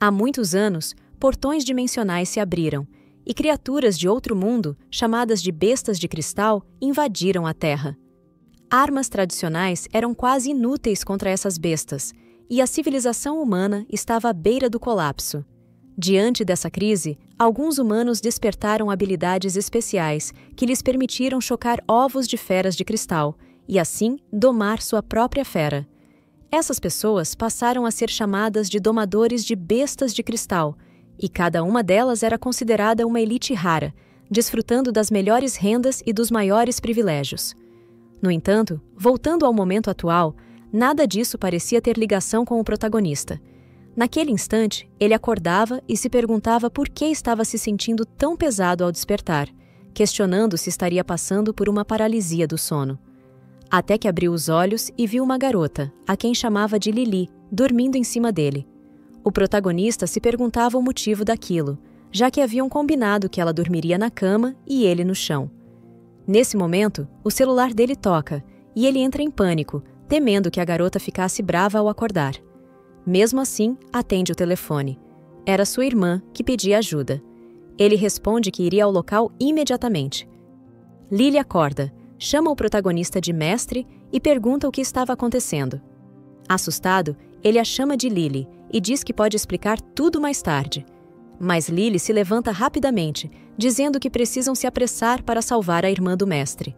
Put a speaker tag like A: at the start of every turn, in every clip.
A: Há muitos anos, portões dimensionais se abriram, e criaturas de outro mundo, chamadas de bestas de cristal, invadiram a Terra. Armas tradicionais eram quase inúteis contra essas bestas, e a civilização humana estava à beira do colapso. Diante dessa crise, alguns humanos despertaram habilidades especiais que lhes permitiram chocar ovos de feras de cristal e, assim, domar sua própria fera. Essas pessoas passaram a ser chamadas de domadores de bestas de cristal, e cada uma delas era considerada uma elite rara, desfrutando das melhores rendas e dos maiores privilégios. No entanto, voltando ao momento atual, nada disso parecia ter ligação com o protagonista. Naquele instante, ele acordava e se perguntava por que estava se sentindo tão pesado ao despertar, questionando se estaria passando por uma paralisia do sono. Até que abriu os olhos e viu uma garota, a quem chamava de Lili, dormindo em cima dele. O protagonista se perguntava o motivo daquilo, já que haviam combinado que ela dormiria na cama e ele no chão. Nesse momento, o celular dele toca e ele entra em pânico, temendo que a garota ficasse brava ao acordar. Mesmo assim, atende o telefone. Era sua irmã, que pedia ajuda. Ele responde que iria ao local imediatamente. Lily acorda, chama o protagonista de mestre e pergunta o que estava acontecendo. Assustado, ele a chama de Lily e diz que pode explicar tudo mais tarde. Mas Lily se levanta rapidamente, dizendo que precisam se apressar para salvar a irmã do mestre.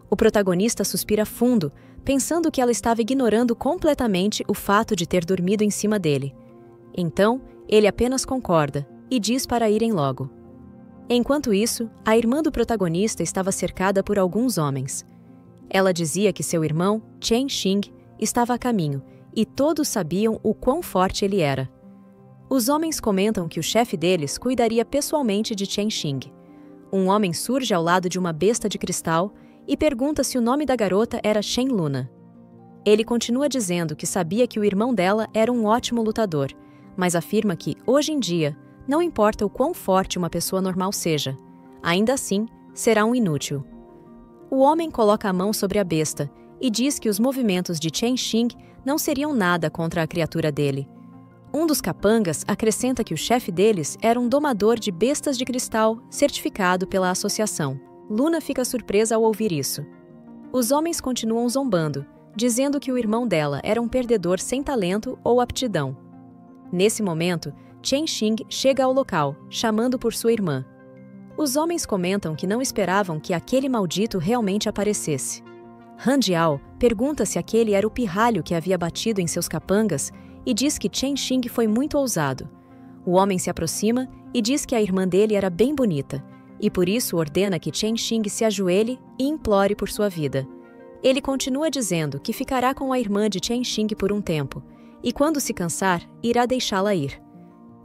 A: O protagonista suspira fundo, pensando que ela estava ignorando completamente o fato de ter dormido em cima dele. Então, ele apenas concorda e diz para irem logo. Enquanto isso, a irmã do protagonista estava cercada por alguns homens. Ela dizia que seu irmão, Chen Xing, estava a caminho, e todos sabiam o quão forte ele era. Os homens comentam que o chefe deles cuidaria pessoalmente de Chen Xing. Um homem surge ao lado de uma besta de cristal e pergunta se o nome da garota era Shen Luna. Ele continua dizendo que sabia que o irmão dela era um ótimo lutador, mas afirma que, hoje em dia, não importa o quão forte uma pessoa normal seja, ainda assim, será um inútil. O homem coloca a mão sobre a besta e diz que os movimentos de Chen Xing não seriam nada contra a criatura dele. Um dos capangas acrescenta que o chefe deles era um domador de bestas de cristal certificado pela associação. Luna fica surpresa ao ouvir isso. Os homens continuam zombando, dizendo que o irmão dela era um perdedor sem talento ou aptidão. Nesse momento, Chen Xing chega ao local, chamando por sua irmã. Os homens comentam que não esperavam que aquele maldito realmente aparecesse. Han Jiao pergunta se aquele era o pirralho que havia batido em seus capangas e diz que Chen Xing foi muito ousado. O homem se aproxima e diz que a irmã dele era bem bonita, e por isso ordena que Chen Xing se ajoelhe e implore por sua vida. Ele continua dizendo que ficará com a irmã de Chen Xing por um tempo, e quando se cansar, irá deixá-la ir.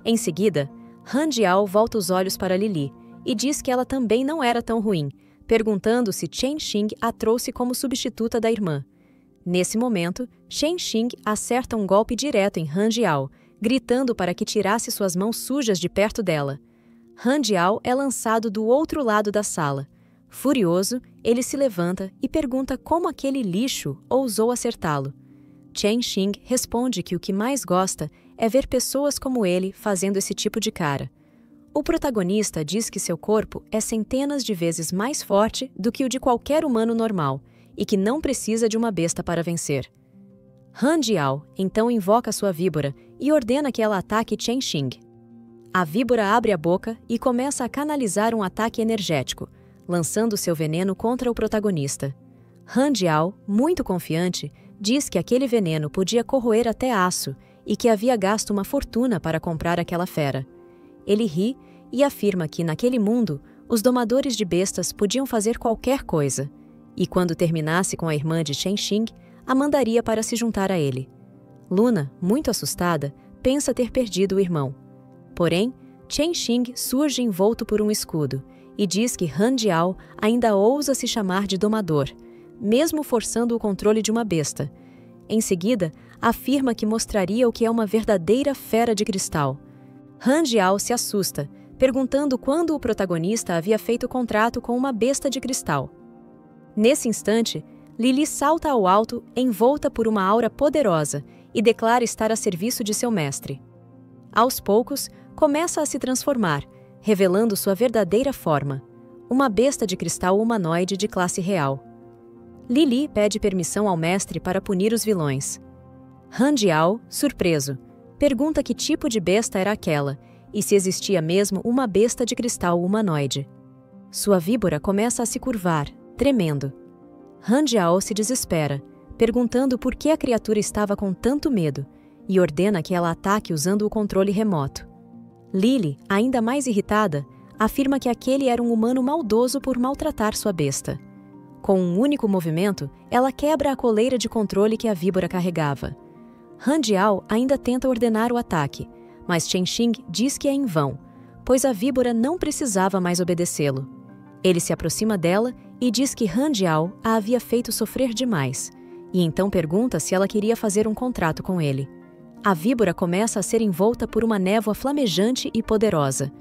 A: Em seguida, Han Jiao volta os olhos para Lili e diz que ela também não era tão ruim, perguntando se Chen Xing a trouxe como substituta da irmã. Nesse momento, Chen Xing acerta um golpe direto em Han Jiao, gritando para que tirasse suas mãos sujas de perto dela. Han Jiao é lançado do outro lado da sala. Furioso, ele se levanta e pergunta como aquele lixo ousou acertá-lo. Chen Xing responde que o que mais gosta é ver pessoas como ele fazendo esse tipo de cara. O protagonista diz que seu corpo é centenas de vezes mais forte do que o de qualquer humano normal e que não precisa de uma besta para vencer. Han Jiao então invoca sua víbora e ordena que ela ataque Chen Xing. A víbora abre a boca e começa a canalizar um ataque energético, lançando seu veneno contra o protagonista. Han Jiao, muito confiante, diz que aquele veneno podia corroer até aço e que havia gasto uma fortuna para comprar aquela fera. Ele ri e afirma que, naquele mundo, os domadores de bestas podiam fazer qualquer coisa, e quando terminasse com a irmã de Chen Xing, a mandaria para se juntar a ele. Luna, muito assustada, pensa ter perdido o irmão. Porém, Chen Xing surge envolto por um escudo e diz que Han Jiao ainda ousa se chamar de domador, mesmo forçando o controle de uma besta. Em seguida, afirma que mostraria o que é uma verdadeira fera de cristal. Han Jiao se assusta, perguntando quando o protagonista havia feito contrato com uma besta de cristal. Nesse instante, Lili salta ao alto, envolta por uma aura poderosa, e declara estar a serviço de seu mestre. Aos poucos, começa a se transformar, revelando sua verdadeira forma, uma besta de cristal humanoide de classe real. Lili pede permissão ao mestre para punir os vilões. Han Jiao, surpreso, pergunta que tipo de besta era aquela e se existia mesmo uma besta de cristal humanoide. Sua víbora começa a se curvar, tremendo. Han Jiao se desespera, perguntando por que a criatura estava com tanto medo, e ordena que ela ataque usando o controle remoto. Lili, ainda mais irritada, afirma que aquele era um humano maldoso por maltratar sua besta. Com um único movimento, ela quebra a coleira de controle que a víbora carregava. Han Jiao ainda tenta ordenar o ataque, mas Chen Xing diz que é em vão, pois a víbora não precisava mais obedecê-lo. Ele se aproxima dela e diz que Han Jiao a havia feito sofrer demais, e então pergunta se ela queria fazer um contrato com ele. A víbora começa a ser envolta por uma névoa flamejante e poderosa.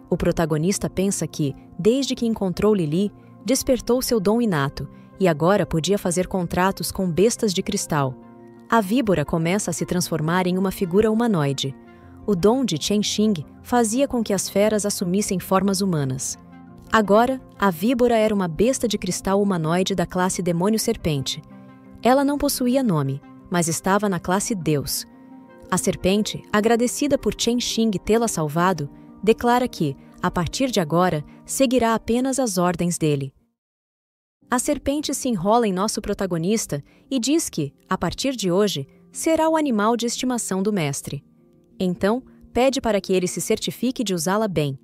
A: O protagonista pensa que, desde que encontrou Lili, despertou seu dom inato e agora podia fazer contratos com bestas de cristal. A víbora começa a se transformar em uma figura humanoide. O dom de Chen Xing fazia com que as feras assumissem formas humanas. Agora, a víbora era uma besta de cristal humanoide da classe demônio-serpente. Ela não possuía nome, mas estava na classe Deus. A serpente, agradecida por Chen Xing tê-la salvado, declara que, a partir de agora, seguirá apenas as ordens dele. A serpente se enrola em nosso protagonista e diz que, a partir de hoje, será o animal de estimação do mestre. Então, pede para que ele se certifique de usá-la bem.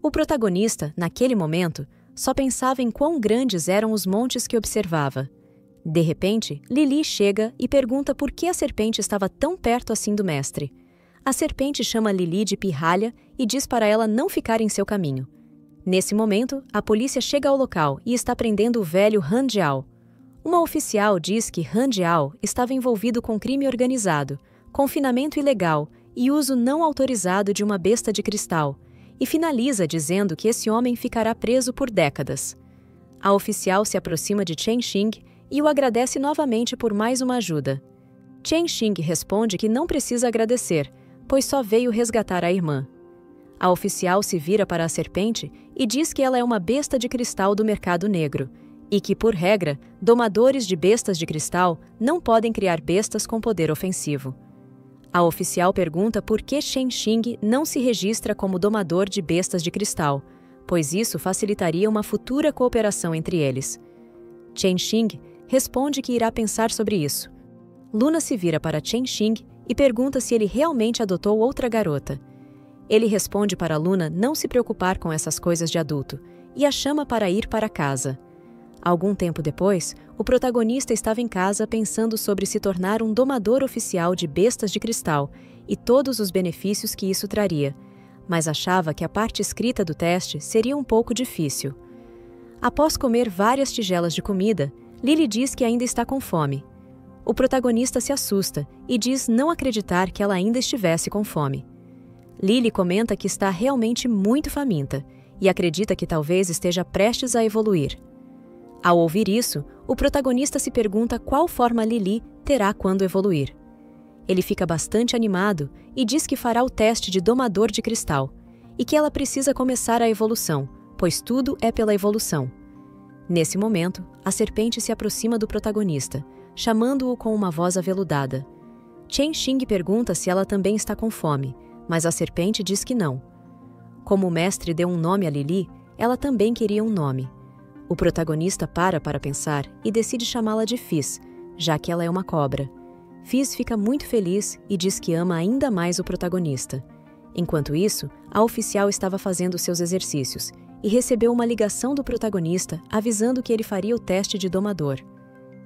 A: O protagonista, naquele momento, só pensava em quão grandes eram os montes que observava. De repente, Lili chega e pergunta por que a serpente estava tão perto assim do mestre. A serpente chama Lili de pirralha e diz para ela não ficar em seu caminho. Nesse momento, a polícia chega ao local e está prendendo o velho Han Jiao. Uma oficial diz que Han Jiao estava envolvido com crime organizado, confinamento ilegal e uso não autorizado de uma besta de cristal, e finaliza dizendo que esse homem ficará preso por décadas. A oficial se aproxima de Chen Xing e o agradece novamente por mais uma ajuda. Chen Xing responde que não precisa agradecer, pois só veio resgatar a irmã. A oficial se vira para a serpente e diz que ela é uma besta de cristal do mercado negro, e que, por regra, domadores de bestas de cristal não podem criar bestas com poder ofensivo. A oficial pergunta por que Chen Xing não se registra como domador de bestas de cristal, pois isso facilitaria uma futura cooperação entre eles. Chen Xing responde que irá pensar sobre isso. Luna se vira para Chen Xing e pergunta se ele realmente adotou outra garota. Ele responde para Luna não se preocupar com essas coisas de adulto e a chama para ir para casa. Algum tempo depois, o protagonista estava em casa pensando sobre se tornar um domador oficial de bestas de cristal e todos os benefícios que isso traria, mas achava que a parte escrita do teste seria um pouco difícil. Após comer várias tigelas de comida, Lili diz que ainda está com fome. O protagonista se assusta e diz não acreditar que ela ainda estivesse com fome. Lili comenta que está realmente muito faminta e acredita que talvez esteja prestes a evoluir. Ao ouvir isso, o protagonista se pergunta qual forma Lili terá quando evoluir. Ele fica bastante animado e diz que fará o teste de domador de cristal e que ela precisa começar a evolução, pois tudo é pela evolução. Nesse momento, a serpente se aproxima do protagonista, chamando-o com uma voz aveludada. Chen Xing pergunta se ela também está com fome, mas a serpente diz que não. Como o mestre deu um nome a Lili, ela também queria um nome. O protagonista para pensar e decide chamá-la de Fizz, já que ela é uma cobra. Fizz fica muito feliz e diz que ama ainda mais o protagonista. Enquanto isso, a oficial estava fazendo seus exercícios e recebeu uma ligação do protagonista avisando que ele faria o teste de domador.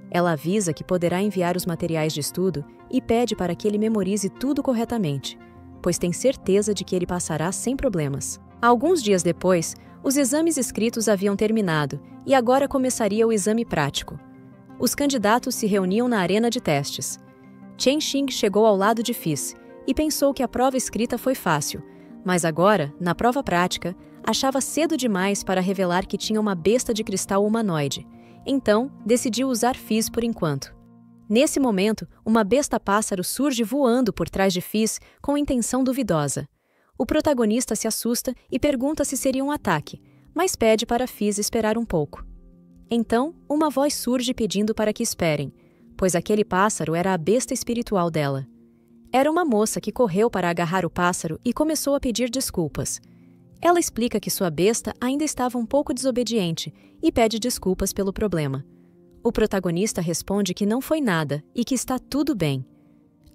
A: Ela avisa que poderá enviar os materiais de estudo e pede para que ele memorize tudo corretamente, pois tem certeza de que ele passará sem problemas. Alguns dias depois, os exames escritos haviam terminado e agora começaria o exame prático. Os candidatos se reuniam na arena de testes. Chen Xing chegou ao lado de Fizz e pensou que a prova escrita foi fácil, mas agora, na prova prática, achava cedo demais para revelar que tinha uma besta de cristal humanoide. Então, decidiu usar Fizz por enquanto. Nesse momento, uma besta-pássaro surge voando por trás de Fizz com intenção duvidosa. O protagonista se assusta e pergunta se seria um ataque, mas pede para Fizz esperar um pouco. Então, uma voz surge pedindo para que esperem, pois aquele pássaro era a besta espiritual dela. Era uma moça que correu para agarrar o pássaro e começou a pedir desculpas. Ela explica que sua besta ainda estava um pouco desobediente e pede desculpas pelo problema. O protagonista responde que não foi nada e que está tudo bem.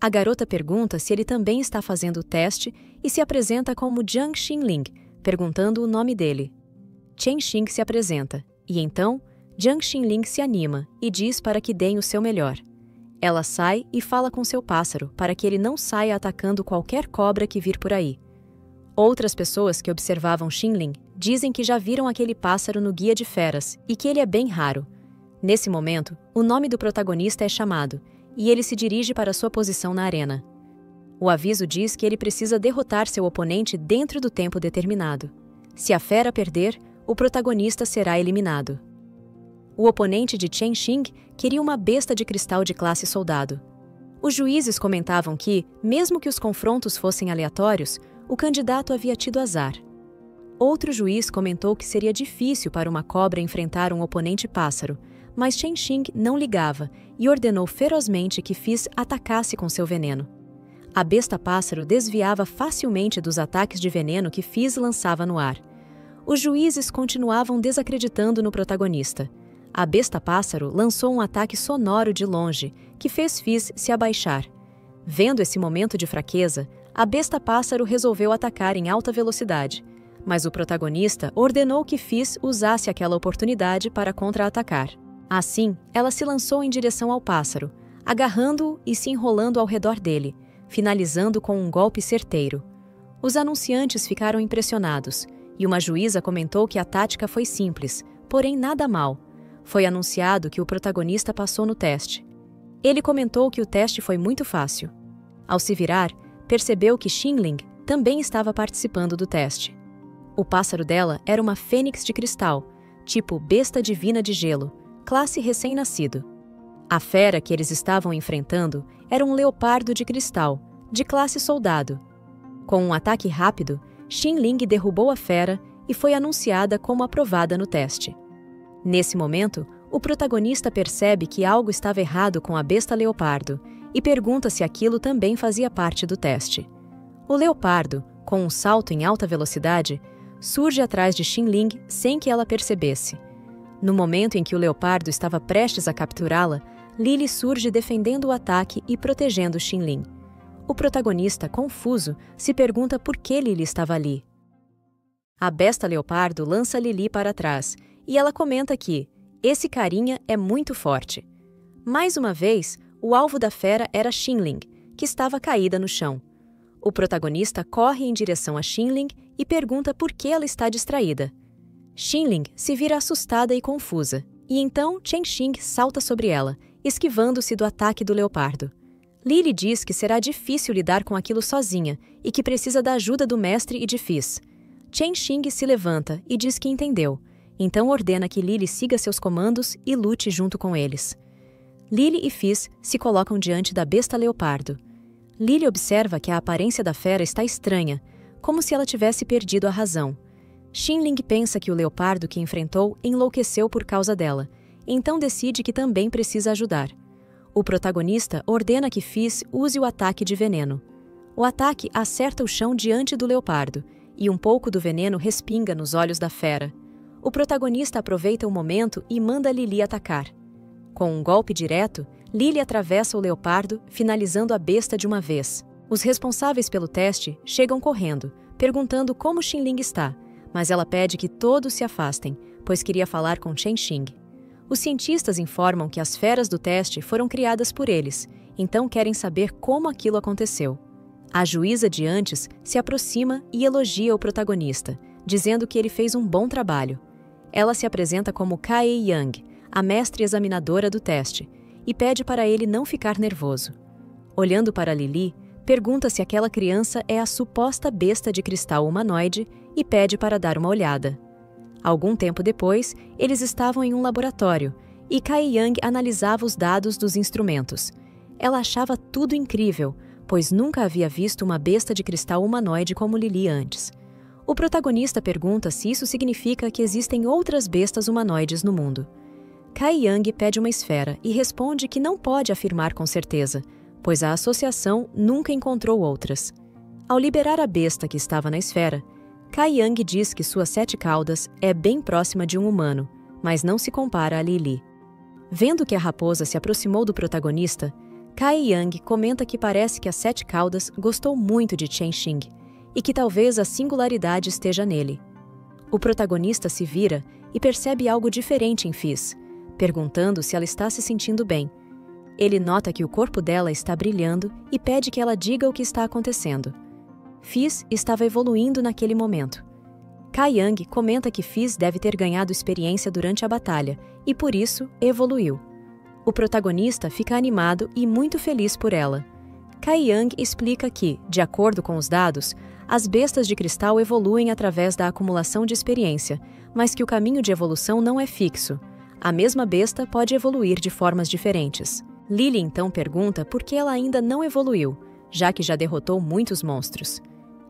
A: A garota pergunta se ele também está fazendo o teste e se apresenta como Jiang Xinling, perguntando o nome dele. Chen Xing se apresenta, e então Jiang Xinling se anima e diz para que deem o seu melhor. Ela sai e fala com seu pássaro para que ele não saia atacando qualquer cobra que vir por aí. Outras pessoas que observavam Xinling dizem que já viram aquele pássaro no Guia de Feras e que ele é bem raro. Nesse momento, o nome do protagonista é chamado, e ele se dirige para sua posição na arena. O aviso diz que ele precisa derrotar seu oponente dentro do tempo determinado. Se a fera perder, o protagonista será eliminado. O oponente de Chen Xing queria uma besta de cristal de classe soldado. Os juízes comentavam que, mesmo que os confrontos fossem aleatórios, o candidato havia tido azar. Outro juiz comentou que seria difícil para uma cobra enfrentar um oponente pássaro, mas Chen Xing não ligava e ordenou ferozmente que Fizz atacasse com seu veneno. A besta-pássaro desviava facilmente dos ataques de veneno que Fizz lançava no ar. Os juízes continuavam desacreditando no protagonista. A besta-pássaro lançou um ataque sonoro de longe, que fez Fizz se abaixar. Vendo esse momento de fraqueza, a besta-pássaro resolveu atacar em alta velocidade, mas o protagonista ordenou que Fizz usasse aquela oportunidade para contra-atacar. Assim, ela se lançou em direção ao pássaro, agarrando-o e se enrolando ao redor dele, finalizando com um golpe certeiro. Os anunciantes ficaram impressionados, e uma juíza comentou que a tática foi simples, porém nada mal. Foi anunciado que o protagonista passou no teste. Ele comentou que o teste foi muito fácil. Ao se virar, percebeu que Xinling também estava participando do teste. O pássaro dela era uma fênix de cristal, tipo besta divina de gelo, classe recém-nascido. A fera que eles estavam enfrentando era um leopardo de cristal, de classe soldado. Com um ataque rápido, Xinling derrubou a fera e foi anunciada como aprovada no teste. Nesse momento, o protagonista percebe que algo estava errado com a besta leopardo e pergunta se aquilo também fazia parte do teste. O leopardo, com um salto em alta velocidade, surge atrás de Xinling sem que ela percebesse. No momento em que o leopardo estava prestes a capturá-la, Lily surge defendendo o ataque e protegendo Xinling. O protagonista, confuso, se pergunta por que Lily estava ali. A besta leopardo lança Lily para trás e ela comenta que esse carinha é muito forte. Mais uma vez, o alvo da fera era Xinling, que estava caída no chão. O protagonista corre em direção a Xinling e pergunta por que ela está distraída. Xinling se vira assustada e confusa, e então Chen Xing salta sobre ela, esquivando-se do ataque do leopardo. Lily diz que será difícil lidar com aquilo sozinha e que precisa da ajuda do mestre e de Fizz. Chen Xing se levanta e diz que entendeu, então ordena que Lily siga seus comandos e lute junto com eles. Lily e Fizz se colocam diante da besta leopardo. Lily observa que a aparência da fera está estranha, como se ela tivesse perdido a razão. Xinling pensa que o leopardo que enfrentou enlouqueceu por causa dela, então decide que também precisa ajudar. O protagonista ordena que Fizz use o ataque de veneno. O ataque acerta o chão diante do leopardo, e um pouco do veneno respinga nos olhos da fera. O protagonista aproveita o momento e manda Lily atacar. Com um golpe direto, Lily atravessa o leopardo, finalizando a besta de uma vez. Os responsáveis pelo teste chegam correndo, perguntando como Xinling está, mas ela pede que todos se afastem, pois queria falar com Chen Xing. Os cientistas informam que as feras do teste foram criadas por eles, então querem saber como aquilo aconteceu. A juíza de antes se aproxima e elogia o protagonista, dizendo que ele fez um bom trabalho. Ela se apresenta como Kae Yang, a mestre examinadora do teste, e pede para ele não ficar nervoso. Olhando para Lily, pergunta se aquela criança é a suposta besta de cristal humanoide e pede para dar uma olhada. Algum tempo depois, eles estavam em um laboratório, e Kai Yang analisava os dados dos instrumentos. Ela achava tudo incrível, pois nunca havia visto uma besta de cristal humanoide como Lily antes. O protagonista pergunta se isso significa que existem outras bestas humanoides no mundo. Kai Yang pede uma esfera e responde que não pode afirmar com certeza, pois a associação nunca encontrou outras. Ao liberar a besta que estava na esfera, Kai Yang diz que suas 7 caudas é bem próxima de um humano, mas não se compara a Lily. Vendo que a raposa se aproximou do protagonista, Kai Yang comenta que parece que as 7 caudas gostou muito de Chen Xing e que talvez a singularidade esteja nele. O protagonista se vira e percebe algo diferente em Fizz, perguntando se ela está se sentindo bem. Ele nota que o corpo dela está brilhando e pede que ela diga o que está acontecendo. Fizz estava evoluindo naquele momento. Kai Yang comenta que Fizz deve ter ganhado experiência durante a batalha e, por isso, evoluiu. O protagonista fica animado e muito feliz por ela. Kai Yang explica que, de acordo com os dados, as bestas de cristal evoluem através da acumulação de experiência, mas que o caminho de evolução não é fixo. A mesma besta pode evoluir de formas diferentes. Lily então pergunta por que ela ainda não evoluiu, já que já derrotou muitos monstros.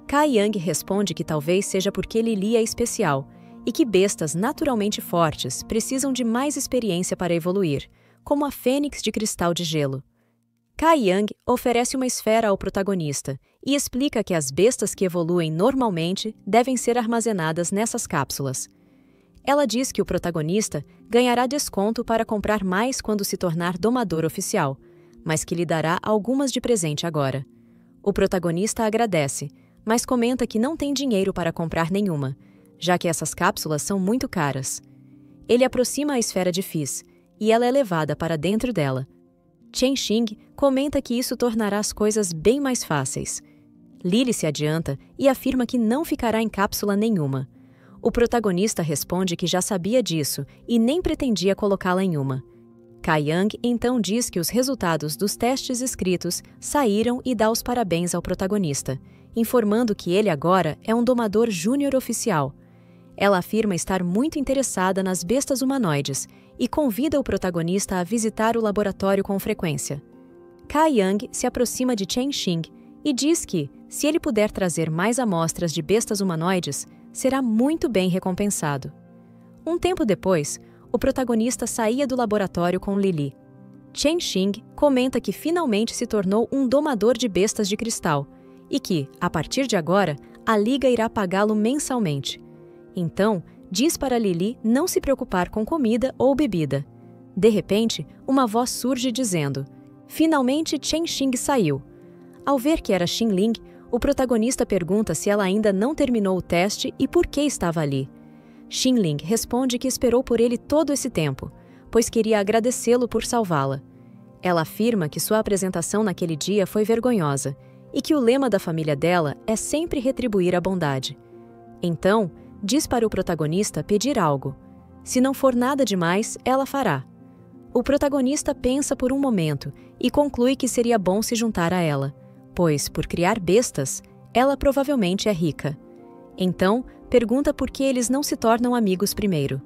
A: Kai Yang responde que talvez seja porque Lily é especial e que bestas naturalmente fortes precisam de mais experiência para evoluir, como a Fênix de cristal de gelo. Kai Yang oferece uma esfera ao protagonista e explica que as bestas que evoluem normalmente devem ser armazenadas nessas cápsulas. Ela diz que o protagonista ganhará desconto para comprar mais quando se tornar domador oficial, mas que lhe dará algumas de presente agora. O protagonista agradece, mas comenta que não tem dinheiro para comprar nenhuma, já que essas cápsulas são muito caras. Ele aproxima a esfera de Fizz, e ela é levada para dentro dela. Chen Xing comenta que isso tornará as coisas bem mais fáceis. Lily se adianta e afirma que não ficará em cápsula nenhuma. O protagonista responde que já sabia disso e nem pretendia colocá-la em uma. Kai Yang então diz que os resultados dos testes escritos saíram e dá os parabéns ao protagonista, informando que ele agora é um domador júnior oficial. Ela afirma estar muito interessada nas bestas humanoides e convida o protagonista a visitar o laboratório com frequência. Kai Yang se aproxima de Chen Xing e diz que, se ele puder trazer mais amostras de bestas humanoides, será muito bem recompensado. Um tempo depois, o protagonista saía do laboratório com Lily. Chen Xing comenta que finalmente se tornou um domador de bestas de cristal e que, a partir de agora, a Liga irá pagá-lo mensalmente. Então, diz para Lily não se preocupar com comida ou bebida. De repente, uma voz surge dizendo: "Finalmente Chen Xing saiu." Ao ver que era Xinling, o protagonista pergunta se ela ainda não terminou o teste e por que estava ali. Xinling responde que esperou por ele todo esse tempo, pois queria agradecê-lo por salvá-la. Ela afirma que sua apresentação naquele dia foi vergonhosa e que o lema da família dela é sempre retribuir a bondade. Então, diz para o protagonista pedir algo. Se não for nada demais, ela fará. O protagonista pensa por um momento e conclui que seria bom se juntar a ela, pois, por criar bestas, ela provavelmente é rica. Então, pergunta por que eles não se tornam amigos primeiro.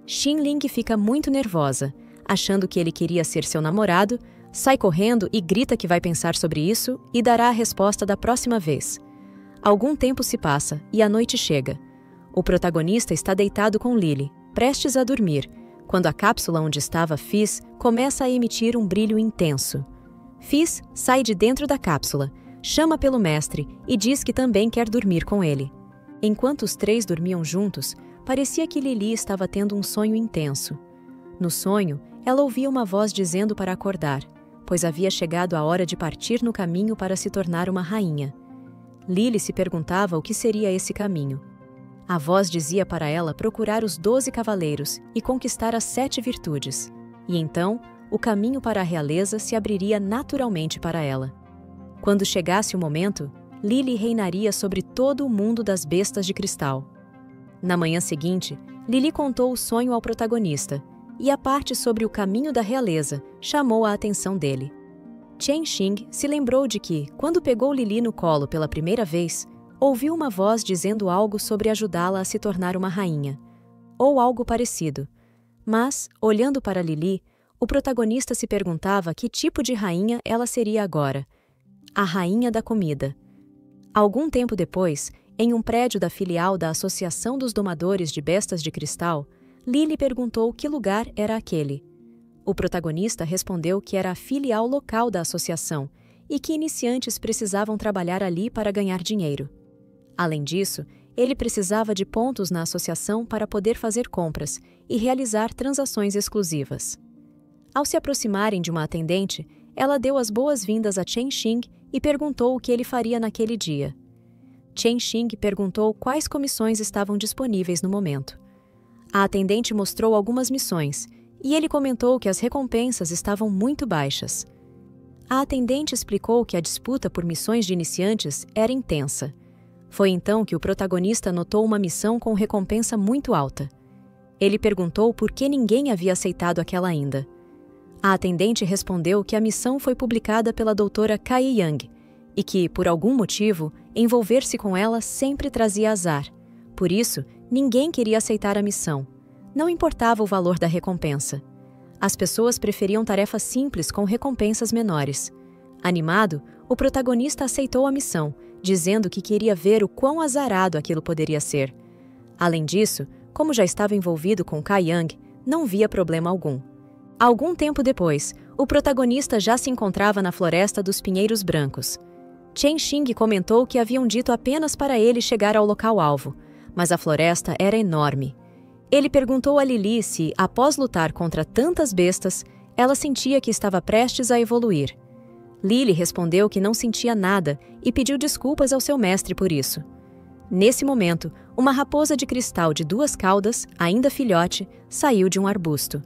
A: Xinling fica muito nervosa, achando que ele queria ser seu namorado, sai correndo e grita que vai pensar sobre isso e dará a resposta da próxima vez. Algum tempo se passa e a noite chega. O protagonista está deitado com Lily, prestes a dormir, quando a cápsula onde estava Fizz começa a emitir um brilho intenso. Fizz sai de dentro da cápsula, chama pelo mestre e diz que também quer dormir com ele. Enquanto os 3 dormiam juntos, parecia que Lily estava tendo um sonho intenso. No sonho, ela ouvia uma voz dizendo para acordar, pois havia chegado a hora de partir no caminho para se tornar uma rainha. Lily se perguntava o que seria esse caminho. A voz dizia para ela procurar os 12 cavaleiros e conquistar as 7 virtudes. E então, o caminho para a realeza se abriria naturalmente para ela. Quando chegasse o momento, Lily reinaria sobre todo o mundo das bestas de cristal. Na manhã seguinte, Lily contou o sonho ao protagonista, e a parte sobre o caminho da realeza chamou a atenção dele. Chen Xing se lembrou de que, quando pegou Lily no colo pela primeira vez, ouviu uma voz dizendo algo sobre ajudá-la a se tornar uma rainha, ou algo parecido. Mas, olhando para Lili, o protagonista se perguntava que tipo de rainha ela seria agora. A rainha da comida. Algum tempo depois, em um prédio da filial da Associação dos Domadores de Bestas de Cristal, Lili perguntou que lugar era aquele. O protagonista respondeu que era a filial local da associação e que iniciantes precisavam trabalhar ali para ganhar dinheiro. Além disso, ele precisava de pontos na associação para poder fazer compras e realizar transações exclusivas. Ao se aproximarem de uma atendente, ela deu as boas-vindas a Chen Xing e perguntou o que ele faria naquele dia. Chen Xing perguntou quais comissões estavam disponíveis no momento. A atendente mostrou algumas missões e ele comentou que as recompensas estavam muito baixas. A atendente explicou que a disputa por missões de iniciantes era intensa. Foi então que o protagonista notou uma missão com recompensa muito alta. Ele perguntou por que ninguém havia aceitado aquela ainda. A atendente respondeu que a missão foi publicada pela doutora Kai Yang e que, por algum motivo, envolver-se com ela sempre trazia azar. Por isso, ninguém queria aceitar a missão. Não importava o valor da recompensa. As pessoas preferiam tarefas simples com recompensas menores. Animado, o protagonista aceitou a missão, dizendo que queria ver o quão azarado aquilo poderia ser. Além disso, como já estava envolvido com Kai Yang, não via problema algum. Algum tempo depois, o protagonista já se encontrava na floresta dos Pinheiros Brancos. Chen Xing comentou que haviam dito apenas para ele chegar ao local-alvo, mas a floresta era enorme. Ele perguntou a Lili se, após lutar contra tantas bestas, ela sentia que estava prestes a evoluir. Lili respondeu que não sentia nada e pediu desculpas ao seu mestre por isso. Nesse momento, uma raposa de cristal de 2 caudas, ainda filhote, saiu de um arbusto.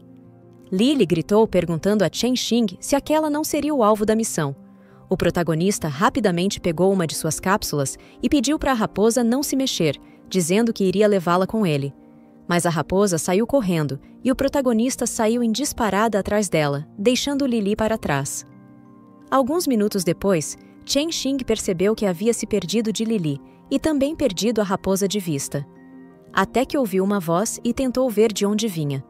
A: Lili gritou perguntando a Chen Xing se aquela não seria o alvo da missão. O protagonista rapidamente pegou uma de suas cápsulas e pediu para a raposa não se mexer, dizendo que iria levá-la com ele. Mas a raposa saiu correndo e o protagonista saiu em disparada atrás dela, deixando Lili para trás. Alguns minutos depois, Chen Xing percebeu que havia se perdido de Lili e também perdido a raposa de vista. Até que ouviu uma voz e tentou ver de onde vinha.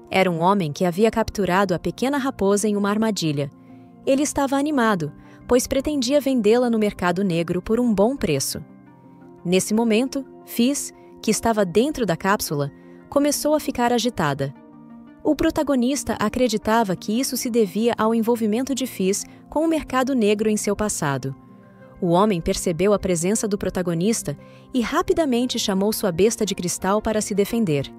A: Era um homem que havia capturado a pequena raposa em uma armadilha. Ele estava animado, pois pretendia vendê-la no mercado negro por um bom preço. Nesse momento, Fizz, que estava dentro da cápsula, começou a ficar agitada. O protagonista acreditava que isso se devia ao envolvimento de Fizz com o mercado negro em seu passado. O homem percebeu a presença do protagonista e rapidamente chamou sua besta de cristal para se defender.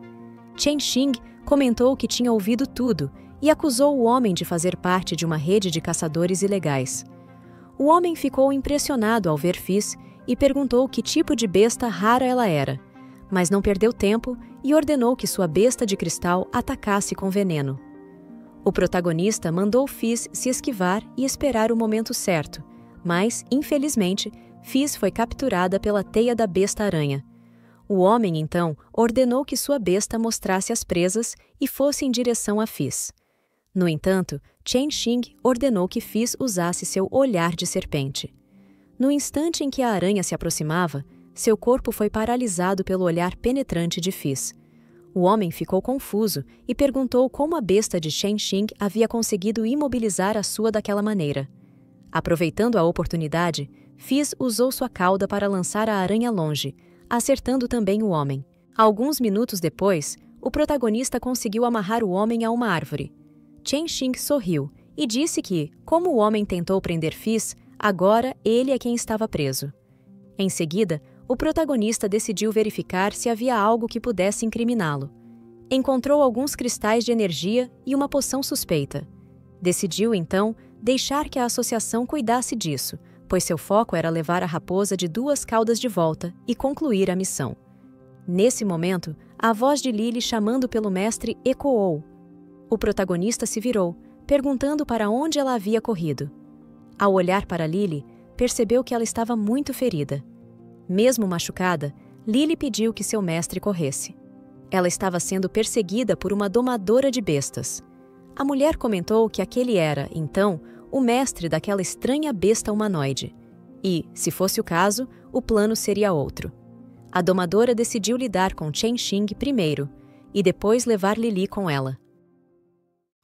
A: Chen Xing comentou que tinha ouvido tudo e acusou o homem de fazer parte de uma rede de caçadores ilegais. O homem ficou impressionado ao ver Fizz e perguntou que tipo de besta rara ela era, mas não perdeu tempo e ordenou que sua besta de cristal atacasse com veneno. O protagonista mandou Fizz se esquivar e esperar o momento certo, mas, infelizmente, Fizz foi capturada pela teia da besta-aranha. O homem, então, ordenou que sua besta mostrasse as presas e fosse em direção a Fizz. No entanto, Chen Xing ordenou que Fizz usasse seu olhar de serpente. No instante em que a aranha se aproximava, seu corpo foi paralisado pelo olhar penetrante de Fizz. O homem ficou confuso e perguntou como a besta de Chen Xing havia conseguido imobilizar a sua daquela maneira. Aproveitando a oportunidade, Fizz usou sua cauda para lançar a aranha longe, acertando também o homem. Alguns minutos depois, o protagonista conseguiu amarrar o homem a uma árvore. Chen Xing sorriu e disse que, como o homem tentou prender Fizz, agora ele é quem estava preso. Em seguida, o protagonista decidiu verificar se havia algo que pudesse incriminá-lo. Encontrou alguns cristais de energia e uma poção suspeita. Decidiu, então, deixar que a associação cuidasse disso, pois seu foco era levar a raposa de 2 caudas de volta e concluir a missão. Nesse momento, a voz de Lili chamando pelo mestre ecoou. O protagonista se virou, perguntando para onde ela havia corrido. Ao olhar para Lili, percebeu que ela estava muito ferida. Mesmo machucada, Lili pediu que seu mestre corresse. Ela estava sendo perseguida por uma domadora de bestas. A mulher comentou que aquele era, então, o mestre daquela estranha besta humanoide. E, se fosse o caso, o plano seria outro. A domadora decidiu lidar com Chen Xing primeiro, e depois levar Lily com ela.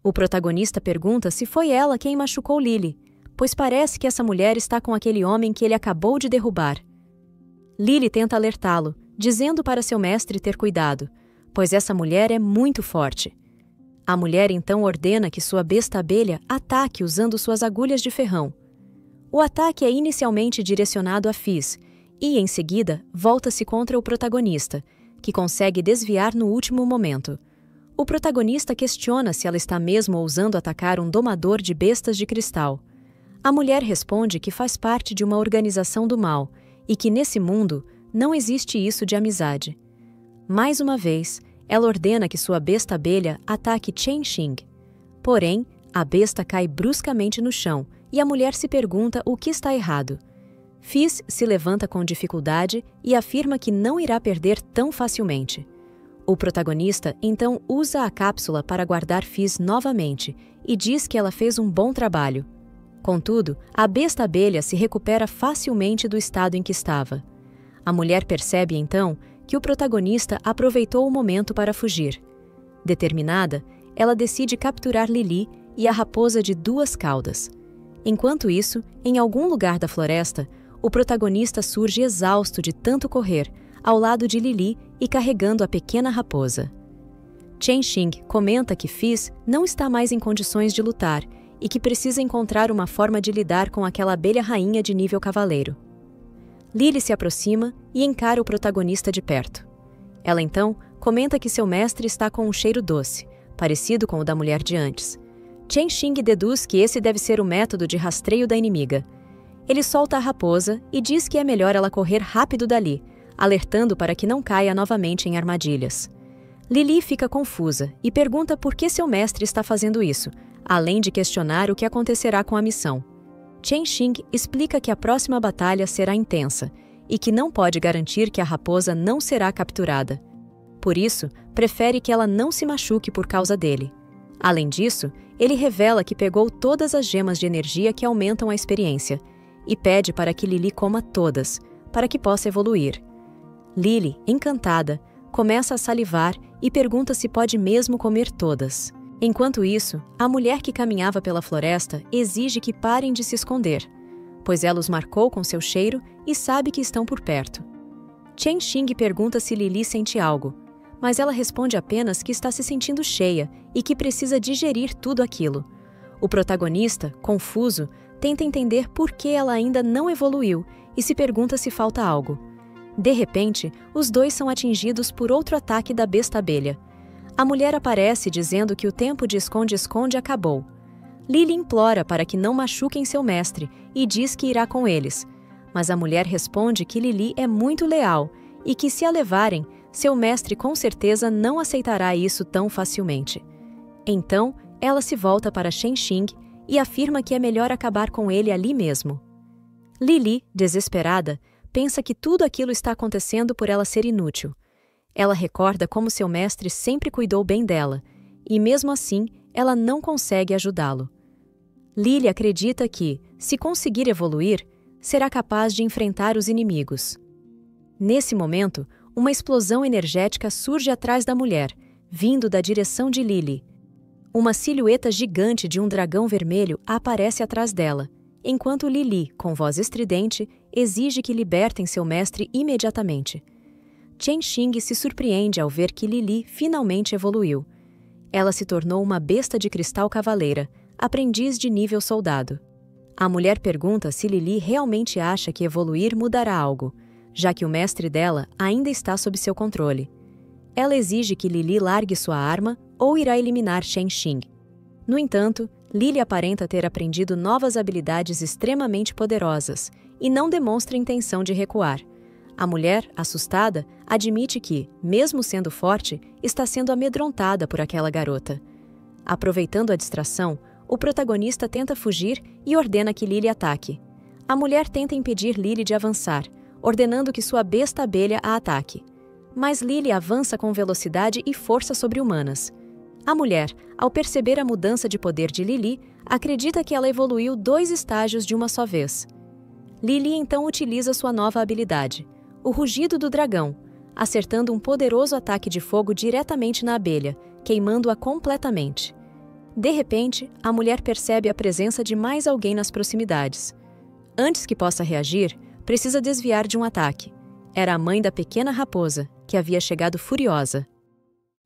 A: O protagonista pergunta se foi ela quem machucou Lily, pois parece que essa mulher está com aquele homem que ele acabou de derrubar. Lily tenta alertá-lo, dizendo para seu mestre ter cuidado, pois essa mulher é muito forte. A mulher então ordena que sua besta abelha ataque usando suas agulhas de ferrão. O ataque é inicialmente direcionado a Fizz e, em seguida, volta-se contra o protagonista, que consegue desviar no último momento. O protagonista questiona se ela está mesmo ousando atacar um domador de bestas de cristal. A mulher responde que faz parte de uma organização do mal e que, nesse mundo, não existe isso de amizade. Mais uma vez, ela ordena que sua besta abelha ataque Chen Xing. Porém, a besta cai bruscamente no chão e a mulher se pergunta o que está errado. Fizz se levanta com dificuldade e afirma que não irá perder tão facilmente. O protagonista então usa a cápsula para guardar Fizz novamente e diz que ela fez um bom trabalho. Contudo, a besta abelha se recupera facilmente do estado em que estava. A mulher percebe então que o protagonista aproveitou o momento para fugir. Determinada, ela decide capturar Lily e a raposa de 2 caudas. Enquanto isso, em algum lugar da floresta, o protagonista surge exausto de tanto correr, ao lado de Lily e carregando a pequena raposa. Chen Xing comenta que Fizz não está mais em condições de lutar e que precisa encontrar uma forma de lidar com aquela abelha rainha de nível cavaleiro. Lily se aproxima e encara o protagonista de perto. Ela então comenta que seu mestre está com um cheiro doce, parecido com o da mulher de antes. Chen Xing deduz que esse deve ser o método de rastreio da inimiga. Ele solta a raposa e diz que é melhor ela correr rápido dali, alertando para que não caia novamente em armadilhas. Lily fica confusa e pergunta por que seu mestre está fazendo isso, além de questionar o que acontecerá com a missão. Chen Xing explica que a próxima batalha será intensa e que não pode garantir que a raposa não será capturada. Por isso, prefere que ela não se machuque por causa dele. Além disso, ele revela que pegou todas as gemas de energia que aumentam a experiência e pede para que Lily coma todas, para que possa evoluir. Lily, encantada, começa a salivar e pergunta se pode mesmo comer todas. Enquanto isso, a mulher que caminhava pela floresta exige que parem de se esconder, pois ela os marcou com seu cheiro e sabe que estão por perto. Chen Xing pergunta se Lily sente algo, mas ela responde apenas que está se sentindo cheia e que precisa digerir tudo aquilo. O protagonista, confuso, tenta entender por que ela ainda não evoluiu e se pergunta se falta algo. De repente, os dois são atingidos por outro ataque da besta abelha. A mulher aparece dizendo que o tempo de esconde-esconde acabou. Lily implora para que não machuquem seu mestre e diz que irá com eles. Mas a mulher responde que Lily é muito leal e que, se a levarem, seu mestre com certeza não aceitará isso tão facilmente. Então, ela se volta para Chen Xing e afirma que é melhor acabar com ele ali mesmo. Lily, desesperada, pensa que tudo aquilo está acontecendo por ela ser inútil. Ela recorda como seu mestre sempre cuidou bem dela, e mesmo assim, ela não consegue ajudá-lo. Lily acredita que, se conseguir evoluir, será capaz de enfrentar os inimigos. Nesse momento, uma explosão energética surge atrás da mulher, vindo da direção de Lily. Uma silhueta gigante de um dragão vermelho aparece atrás dela, enquanto Lily, com voz estridente, exige que libertem seu mestre imediatamente. Chen Xing se surpreende ao ver que Lily finalmente evoluiu. Ela se tornou uma besta de cristal cavaleira, aprendiz de nível soldado. A mulher pergunta se Lily realmente acha que evoluir mudará algo, já que o mestre dela ainda está sob seu controle. Ela exige que Lily largue sua arma ou irá eliminar Chen Xing. No entanto, Lily aparenta ter aprendido novas habilidades extremamente poderosas e não demonstra intenção de recuar. A mulher, assustada, admite que, mesmo sendo forte, está sendo amedrontada por aquela garota. Aproveitando a distração, o protagonista tenta fugir e ordena que Lily ataque. A mulher tenta impedir Lily de avançar, ordenando que sua besta abelha a ataque. Mas Lily avança com velocidade e força sobre-humanas. A mulher, ao perceber a mudança de poder de Lily, acredita que ela evoluiu 2 estágios de uma só vez. Lily então utiliza sua nova habilidade, o rugido do dragão, acertando um poderoso ataque de fogo diretamente na abelha, queimando-a completamente. De repente, a mulher percebe a presença de mais alguém nas proximidades. Antes que possa reagir, precisa desviar de um ataque. Era a mãe da pequena raposa, que havia chegado furiosa.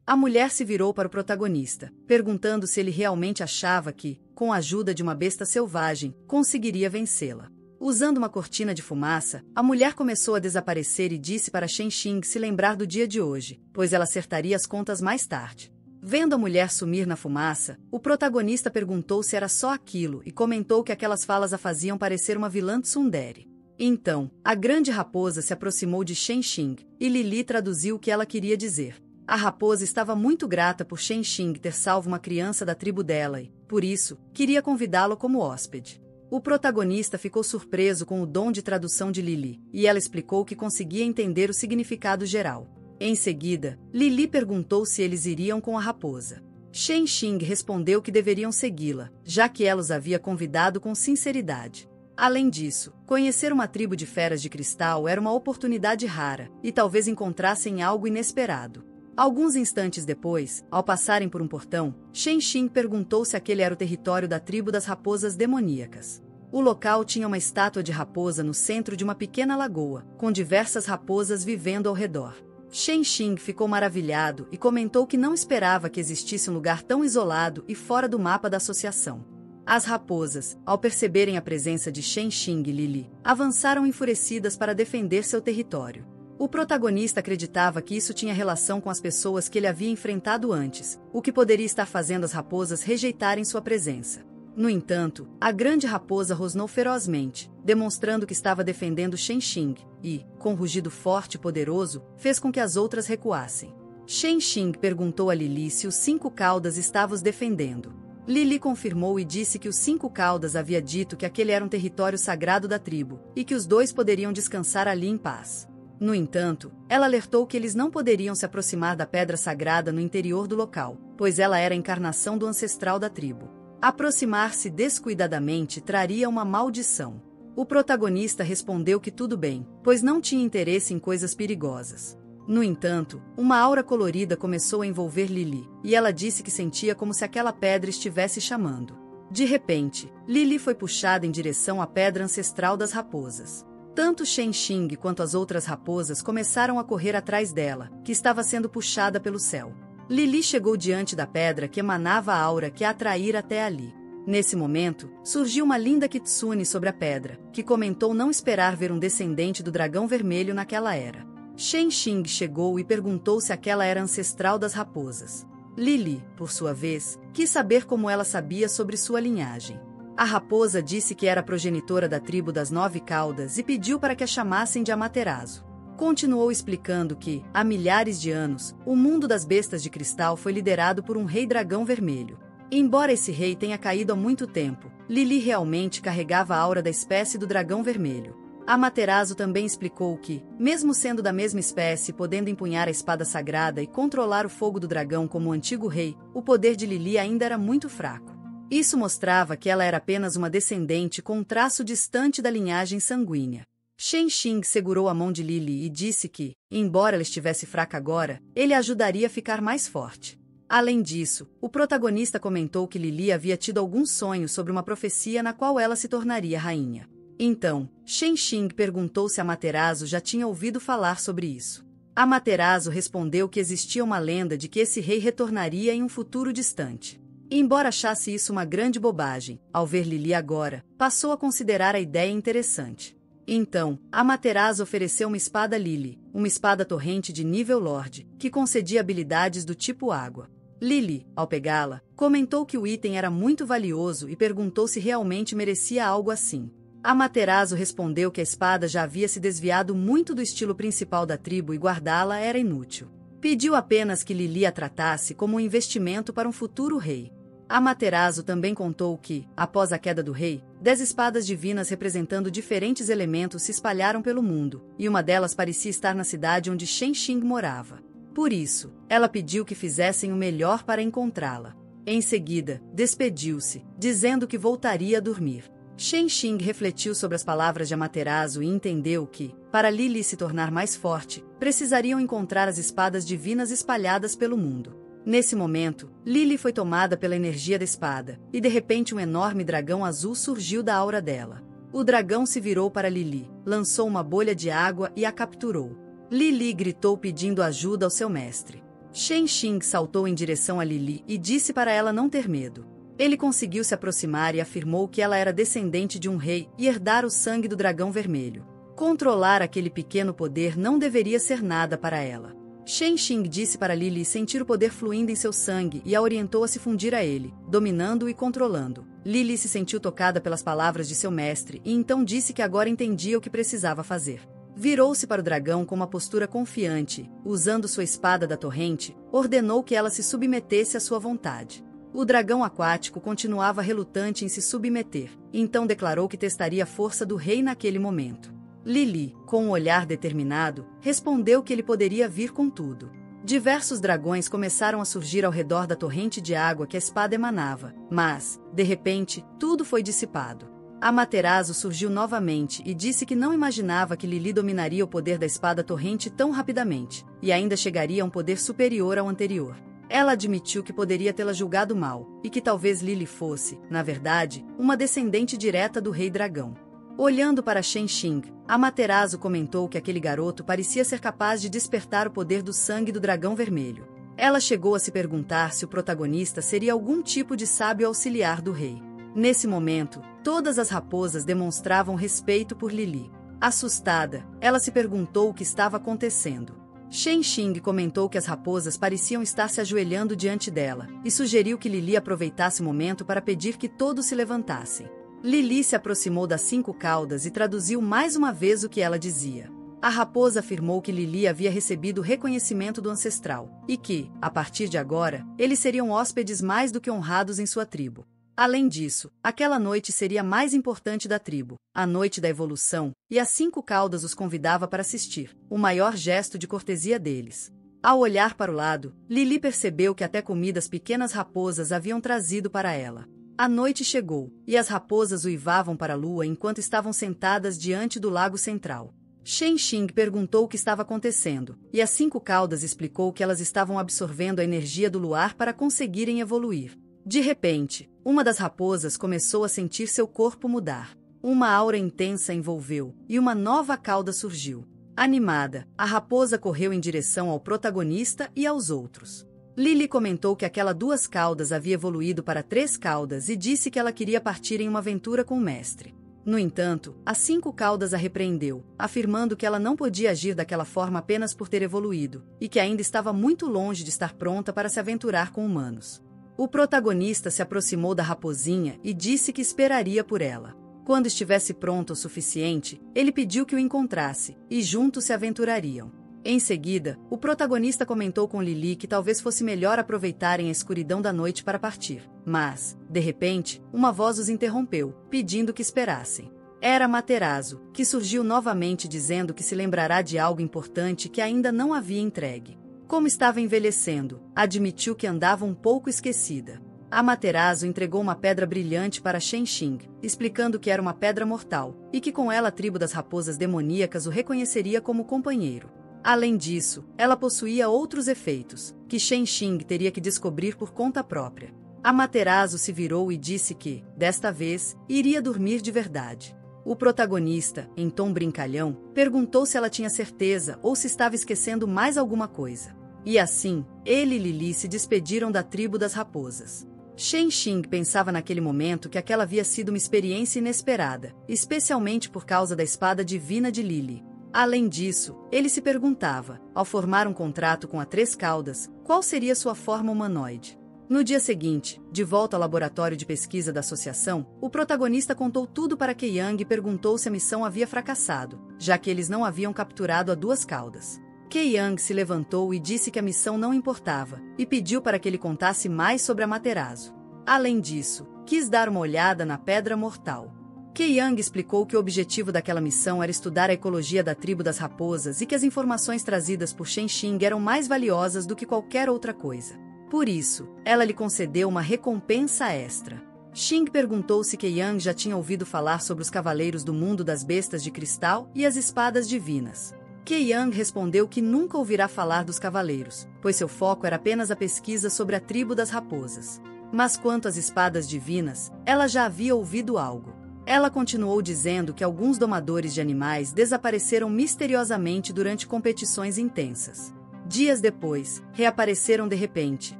B: A mulher se virou para o protagonista, perguntando se ele realmente achava que, com a ajuda de uma besta selvagem, conseguiria vencê-la. Usando uma cortina de fumaça, a mulher começou a desaparecer e disse para Shen Xing se lembrar do dia de hoje, pois ela acertaria as contas mais tarde. Vendo a mulher sumir na fumaça, o protagonista perguntou se era só aquilo e comentou que aquelas falas a faziam parecer uma vilã tsundere. Então, a grande raposa se aproximou de Shen Xing, e Lili traduziu o que ela queria dizer. A raposa estava muito grata por Shen Xing ter salvo uma criança da tribo dela e, por isso, queria convidá-lo como hóspede. O protagonista ficou surpreso com o dom de tradução de Lili, e ela explicou que conseguia entender o significado geral. Em seguida, Lili perguntou se eles iriam com a raposa. Shen Xing respondeu que deveriam segui-la, já que ela os havia convidado com sinceridade. Além disso, conhecer uma tribo de feras de cristal era uma oportunidade rara, e talvez encontrassem algo inesperado. Alguns instantes depois, ao passarem por um portão, Shen Xing perguntou se aquele era o território da tribo das raposas demoníacas. O local tinha uma estátua de raposa no centro de uma pequena lagoa, com diversas raposas vivendo ao redor. Shen Xing ficou maravilhado e comentou que não esperava que existisse um lugar tão isolado e fora do mapa da associação. As raposas, ao perceberem a presença de Shen Xing e Lili, avançaram enfurecidas para defender seu território. O protagonista acreditava que isso tinha relação com as pessoas que ele havia enfrentado antes, o que poderia estar fazendo as raposas rejeitarem sua presença. No entanto, a grande raposa rosnou ferozmente, demonstrando que estava defendendo Shen Xing, e, com um rugido forte e poderoso, fez com que as outras recuassem. Shen Xing perguntou a Lili se os 5 caudas estavam os defendendo. Lili confirmou e disse que os 5 caudas havia dito que aquele era um território sagrado da tribo, e que os 2 poderiam descansar ali em paz. No entanto, ela alertou que eles não poderiam se aproximar da pedra sagrada no interior do local, pois ela era a encarnação do ancestral da tribo. Aproximar-se descuidadamente traria uma maldição. O protagonista respondeu que tudo bem, pois não tinha interesse em coisas perigosas. No entanto, uma aura colorida começou a envolver Lili, e ela disse que sentia como se aquela pedra estivesse chamando. De repente, Lili foi puxada em direção à pedra ancestral das raposas. Tanto Shen Xing quanto as outras raposas começaram a correr atrás dela, que estava sendo puxada pelo céu. Lili chegou diante da pedra que emanava a aura que a atraíra até ali. Nesse momento, surgiu uma linda kitsune sobre a pedra, que comentou não esperar ver um descendente do dragão vermelho naquela era. Shen Xing chegou e perguntou se aquela era ancestral das raposas. Lili, por sua vez, quis saber como ela sabia sobre sua linhagem. A raposa disse que era progenitora da tribo das 9 caudas e pediu para que a chamassem de Amaterasu. Continuou explicando que, há milhares de anos, o mundo das bestas de cristal foi liderado por um rei dragão vermelho. Embora esse rei tenha caído há muito tempo, Lili realmente carregava a aura da espécie do dragão vermelho. Amaterasu também explicou que, mesmo sendo da mesma espécie e podendo empunhar a espada sagrada e controlar o fogo do dragão como o antigo rei, o poder de Lili ainda era muito fraco. Isso mostrava que ela era apenas uma descendente com um traço distante da linhagem sanguínea. Shen Xing segurou a mão de Lili e disse que, embora ela estivesse fraca agora, ele a ajudaria a ficar mais forte. Além disso, o protagonista comentou que Lili havia tido alguns sonhos sobre uma profecia na qual ela se tornaria rainha. Então, Shen Xing perguntou se Amaterasu já tinha ouvido falar sobre isso. Amaterasu respondeu que existia uma lenda de que esse rei retornaria em um futuro distante. Embora achasse isso uma grande bobagem, ao ver Lili agora, passou a considerar a ideia interessante. Então, Amaterasu ofereceu uma espada Lili, uma espada torrente de nível Lorde, que concedia habilidades do tipo água. Lili, ao pegá-la, comentou que o item era muito valioso e perguntou se realmente merecia algo assim. Amaterasu respondeu que a espada já havia se desviado muito do estilo principal da tribo e guardá-la era inútil. Pediu apenas que Lili a tratasse como um investimento para um futuro rei. Amaterasu também contou que, após a queda do rei, 10 espadas divinas representando diferentes elementos se espalharam pelo mundo, e uma delas parecia estar na cidade onde Shen Xing morava. Por isso, ela pediu que fizessem o melhor para encontrá-la. Em seguida, despediu-se, dizendo que voltaria a dormir. Shen Xing refletiu sobre as palavras de Amaterasu e entendeu que, para Lily se tornar mais forte, precisariam encontrar as espadas divinas espalhadas pelo mundo. Nesse momento, Lily foi tomada pela energia da espada, e de repente um enorme dragão azul surgiu da aura dela. O dragão se virou para Lily, lançou uma bolha de água e a capturou. Lily gritou pedindo ajuda ao seu mestre. Shen Xing saltou em direção a Lily e disse para ela não ter medo. Ele conseguiu se aproximar e afirmou que ela era descendente de um rei e herdara o sangue do dragão vermelho. Controlar aquele pequeno poder não deveria ser nada para ela. Shen Xing disse para Lily sentir o poder fluindo em seu sangue e a orientou a se fundir a ele, dominando-o e controlando. Lily se sentiu tocada pelas palavras de seu mestre e então disse que agora entendia o que precisava fazer. Virou-se para o dragão com uma postura confiante, usando sua espada da torrente, ordenou que ela se submetesse à sua vontade. O dragão aquático continuava relutante em se submeter, então declarou que testaria a força do rei naquele momento. Lily, com um olhar determinado, respondeu que ele poderia vir com tudo. Diversos dragões começaram a surgir ao redor da torrente de água que a espada emanava, mas, de repente, tudo foi dissipado. Amaterasu surgiu novamente e disse que não imaginava que Lily dominaria o poder da espada torrente tão rapidamente, e ainda chegaria a um poder superior ao anterior. Ela admitiu que poderia tê-la julgado mal, e que talvez Lily fosse, na verdade, uma descendente direta do Rei Dragão. Olhando para Shen Xing, Amaterasu comentou que aquele garoto parecia ser capaz de despertar o poder do sangue do dragão vermelho. Ela chegou a se perguntar se o protagonista seria algum tipo de sábio auxiliar do rei. Nesse momento, todas as raposas demonstravam respeito por Lily. Assustada, ela se perguntou o que estava acontecendo. Shen Xing comentou que as raposas pareciam estar se ajoelhando diante dela, e sugeriu que Lily aproveitasse o momento para pedir que todos se levantassem. Lily se aproximou das 5 caudas e traduziu mais uma vez o que ela dizia. A raposa afirmou que Lily havia recebido o reconhecimento do ancestral, e que, a partir de agora, eles seriam hóspedes mais do que honrados em sua tribo. Além disso, aquela noite seria a mais importante da tribo, a noite da evolução, e as 5 caudas os convidava para assistir, o maior gesto de cortesia deles. Ao olhar para o lado, Lily percebeu que até comidas pequenas raposas haviam trazido para ela. A noite chegou, e as raposas uivavam para a lua enquanto estavam sentadas diante do lago central. Shen Xing perguntou o que estava acontecendo, e as 5 caudas explicou que elas estavam absorvendo a energia do luar para conseguirem evoluir. De repente, uma das raposas começou a sentir seu corpo mudar. Uma aura intensa envolveu, e uma nova cauda surgiu. Animada, a raposa correu em direção ao protagonista e aos outros. Lily comentou que aquela 2 caudas havia evoluído para 3 caudas e disse que ela queria partir em uma aventura com o mestre. No entanto, as 5 caudas a repreendeu, afirmando que ela não podia agir daquela forma apenas por ter evoluído, e que ainda estava muito longe de estar pronta para se aventurar com humanos. O protagonista se aproximou da raposinha e disse que esperaria por ela. Quando estivesse pronto o suficiente, ele pediu que o encontrasse, e juntos se aventurariam. Em seguida, o protagonista comentou com Lily que talvez fosse melhor aproveitarem a escuridão da noite para partir. Mas, de repente, uma voz os interrompeu, pedindo que esperassem. Era Amaterasu, que surgiu novamente dizendo que se lembrará de algo importante que ainda não havia entregue. Como estava envelhecendo, admitiu que andava um pouco esquecida. Amaterasu entregou uma pedra brilhante para Shen Xing, explicando que era uma pedra mortal, e que com ela a tribo das raposas demoníacas o reconheceria como companheiro. Além disso, ela possuía outros efeitos, que Shen Xing teria que descobrir por conta própria. Amaterasu se virou e disse que, desta vez, iria dormir de verdade. O protagonista, em tom brincalhão, perguntou se ela tinha certeza ou se estava esquecendo mais alguma coisa. E assim, ele e Lily se despediram da tribo das raposas. Shen Xing pensava naquele momento que aquela havia sido uma experiência inesperada, especialmente por causa da espada divina de Lily. Além disso, ele se perguntava, ao formar um contrato com a 3 caudas, qual seria sua forma humanoide. No dia seguinte, de volta ao laboratório de pesquisa da associação, o protagonista contou tudo para Kei Yang e perguntou se a missão havia fracassado, já que eles não haviam capturado a 2 caudas. Kei Yang se levantou e disse que a missão não importava, e pediu para que ele contasse mais sobre Amaterasu. Além disso, quis dar uma olhada na Pedra Mortal. Kei Yang explicou que o objetivo daquela missão era estudar a ecologia da tribo das raposas e que as informações trazidas por Shen Xing eram mais valiosas do que qualquer outra coisa. Por isso, ela lhe concedeu uma recompensa extra. Xing perguntou se Keiyang já tinha ouvido falar sobre os cavaleiros do mundo das bestas de cristal e as espadas divinas. Keiyang respondeu que nunca ouvirá falar dos cavaleiros, pois seu foco era apenas a pesquisa sobre a tribo das raposas. Mas quanto às espadas divinas, ela já havia ouvido algo. Ela continuou dizendo que alguns domadores de animais desapareceram misteriosamente durante competições intensas. Dias depois, reapareceram de repente,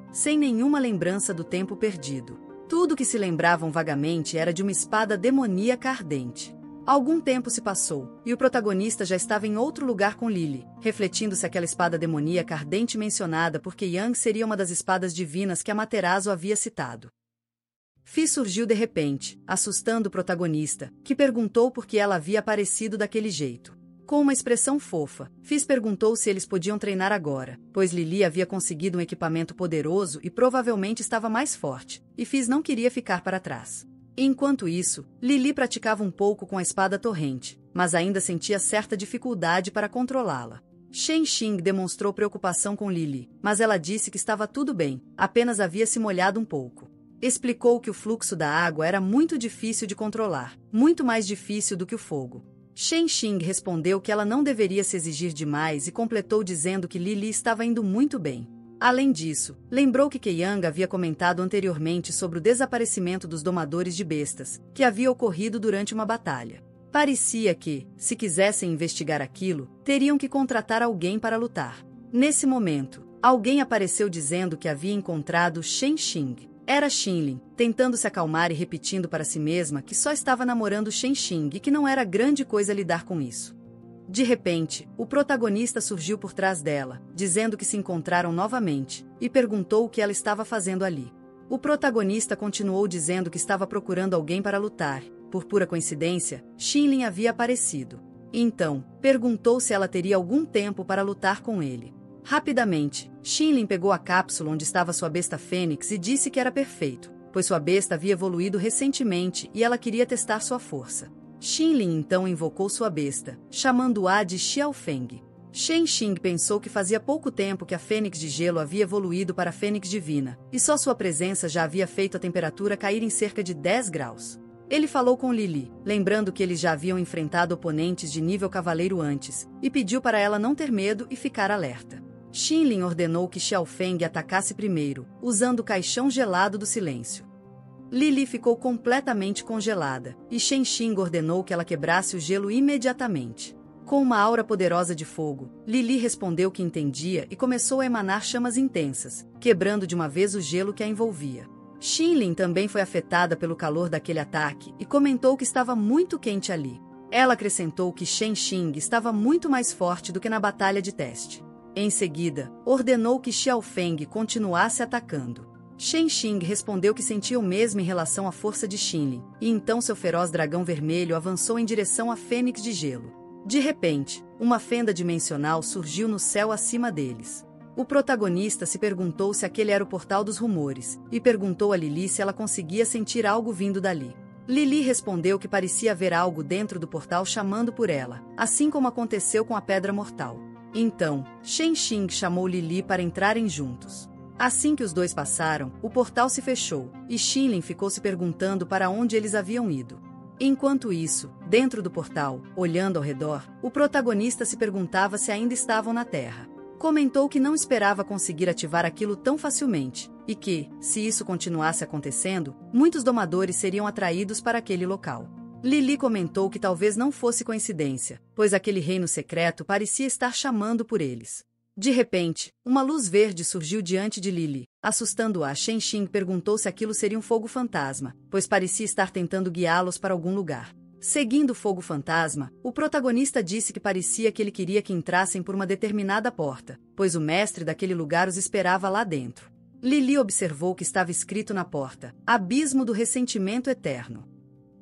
B: sem nenhuma lembrança do tempo perdido. Tudo que se lembravam vagamente era de uma espada demoníaca ardente. Algum tempo se passou, e o protagonista já estava em outro lugar com Lily, refletindo se aquela espada demoníaca ardente mencionada por Keiyang seria uma das espadas divinas que Amaterasu havia citado. Fi surgiu de repente, assustando o protagonista, que perguntou por que ela havia aparecido daquele jeito. Com uma expressão fofa, Fizz perguntou se eles podiam treinar agora, pois Lily havia conseguido um equipamento poderoso e provavelmente estava mais forte, e Fizz não queria ficar para trás. Enquanto isso, Lily praticava um pouco com a espada torrente, mas ainda sentia certa dificuldade para controlá-la. Shen Xing demonstrou preocupação com Lily, mas ela disse que estava tudo bem, apenas havia se molhado um pouco. Explicou que o fluxo da água era muito difícil de controlar, muito mais difícil do que o fogo. Shen Xing respondeu que ela não deveria se exigir demais e completou dizendo que Lily estava indo muito bem. Além disso, lembrou que Keiyang havia comentado anteriormente sobre o desaparecimento dos domadores de bestas, que havia ocorrido durante uma batalha. Parecia que, se quisessem investigar aquilo, teriam que contratar alguém para lutar. Nesse momento, alguém apareceu dizendo que havia encontrado Shen Xing. Era Xinlin, tentando se acalmar e repetindo para si mesma que só estava namorando Shen Xing e que não era grande coisa lidar com isso. De repente, o protagonista surgiu por trás dela, dizendo que se encontraram novamente, e perguntou o que ela estava fazendo ali. O protagonista continuou dizendo que estava procurando alguém para lutar. Por pura coincidência, Xinlin havia aparecido. Então, perguntou se ela teria algum tempo para lutar com ele. Rapidamente, Xinlin pegou a cápsula onde estava sua besta Fênix e disse que era perfeito, pois sua besta havia evoluído recentemente e ela queria testar sua força. Xinlin então invocou sua besta, chamando-a de Xiaofeng. Shen Xing pensou que fazia pouco tempo que a Fênix de Gelo havia evoluído para a Fênix Divina, e só sua presença já havia feito a temperatura cair em cerca de 10 graus. Ele falou com Lily, lembrando que eles já haviam enfrentado oponentes de nível cavaleiro antes, e pediu para ela não ter medo e ficar alerta. Xinlin ordenou que Xiaofeng atacasse primeiro, usando o caixão gelado do silêncio. Lily ficou completamente congelada, e Shen Xing ordenou que ela quebrasse o gelo imediatamente. Com uma aura poderosa de fogo, Lily respondeu que entendia e começou a emanar chamas intensas, quebrando de uma vez o gelo que a envolvia. Xinlin também foi afetada pelo calor daquele ataque e comentou que estava muito quente ali. Ela acrescentou que Shen Xing estava muito mais forte do que na batalha de teste. Em seguida, ordenou que Xiaofeng continuasse atacando. Shen Xing respondeu que sentia o mesmo em relação à força de Xinlin, e então seu feroz dragão vermelho avançou em direção à Fênix de Gelo. De repente, uma fenda dimensional surgiu no céu acima deles. O protagonista se perguntou se aquele era o portal dos rumores, e perguntou a Lily se ela conseguia sentir algo vindo dali. Lily respondeu que parecia haver algo dentro do portal chamando por ela, assim como aconteceu com a Pedra Mortal. Então, Shen Xing chamou Lily para entrarem juntos. Assim que os dois passaram, o portal se fechou, e Xinlin ficou se perguntando para onde eles haviam ido. Enquanto isso, dentro do portal, olhando ao redor, o protagonista se perguntava se ainda estavam na Terra. Comentou que não esperava conseguir ativar aquilo tão facilmente, e que, se isso continuasse acontecendo, muitos domadores seriam atraídos para aquele local. Lily comentou que talvez não fosse coincidência, pois aquele reino secreto parecia estar chamando por eles. De repente, uma luz verde surgiu diante de Lily, assustando-a. Shen Xing perguntou se aquilo seria um fogo fantasma, pois parecia estar tentando guiá-los para algum lugar. Seguindo o fogo fantasma, o protagonista disse que parecia que ele queria que entrassem por uma determinada porta, pois o mestre daquele lugar os esperava lá dentro. Lily observou que estava escrito na porta: Abismo do Ressentimento Eterno.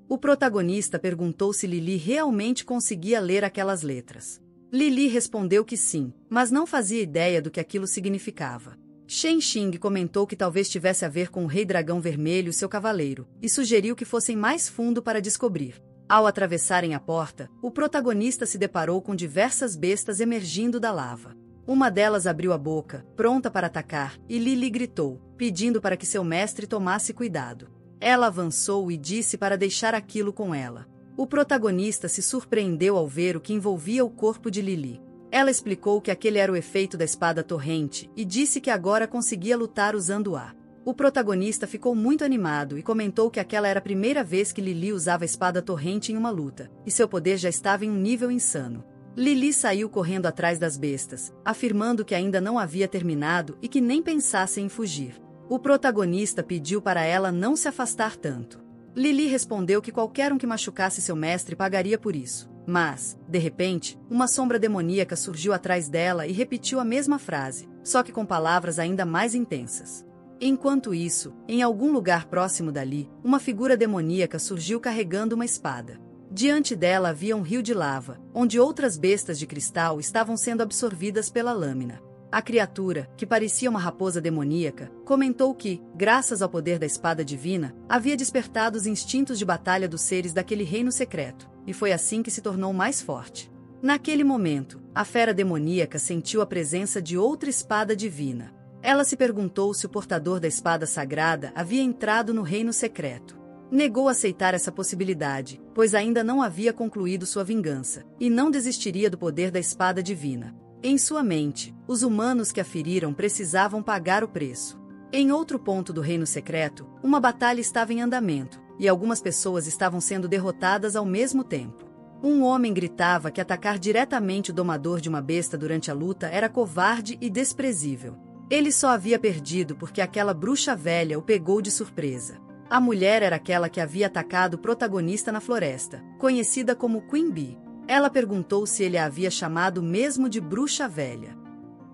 B: O protagonista perguntou se Lily realmente conseguia ler aquelas letras. Lily respondeu que sim, mas não fazia ideia do que aquilo significava. Shen Xing comentou que talvez tivesse a ver com o Rei Dragão Vermelho e seu cavaleiro, e sugeriu que fossem mais fundo para descobrir. Ao atravessarem a porta, o protagonista se deparou com diversas bestas emergindo da lava. Uma delas abriu a boca, pronta para atacar, e Lily gritou, pedindo para que seu mestre tomasse cuidado. Ela avançou e disse para deixar aquilo com ela. O protagonista se surpreendeu ao ver o que envolvia o corpo de Lili. Ela explicou que aquele era o efeito da espada torrente e disse que agora conseguia lutar usando-a. O protagonista ficou muito animado e comentou que aquela era a primeira vez que Lili usava a espada torrente em uma luta, e seu poder já estava em um nível insano. Lili saiu correndo atrás das bestas, afirmando que ainda não havia terminado e que nem pensasse em fugir. O protagonista pediu para ela não se afastar tanto. Lili respondeu que qualquer um que machucasse seu mestre pagaria por isso. Mas, de repente, uma sombra demoníaca surgiu atrás dela e repetiu a mesma frase, só que com palavras ainda mais intensas. Enquanto isso, em algum lugar próximo dali, uma figura demoníaca surgiu carregando uma espada. Diante dela havia um rio de lava, onde outras bestas de cristal estavam sendo absorvidas pela lâmina. A criatura, que parecia uma raposa demoníaca, comentou que, graças ao poder da espada divina, havia despertado os instintos de batalha dos seres daquele reino secreto, e foi assim que se tornou mais forte. Naquele momento, a fera demoníaca sentiu a presença de outra espada divina. Ela se perguntou se o portador da espada sagrada havia entrado no reino secreto. Negou aceitar essa possibilidade, pois ainda não havia concluído sua vingança, e não desistiria do poder da espada divina. Em sua mente, os humanos que a feriram precisavam pagar o preço. Em outro ponto do reino secreto, uma batalha estava em andamento, e algumas pessoas estavam sendo derrotadas ao mesmo tempo. Um homem gritava que atacar diretamente o domador de uma besta durante a luta era covarde e desprezível. Ele só havia perdido porque aquela bruxa velha o pegou de surpresa. A mulher era aquela que havia atacado o protagonista na floresta, conhecida como Queen Bee. Ela perguntou se ele a havia chamado mesmo de bruxa velha.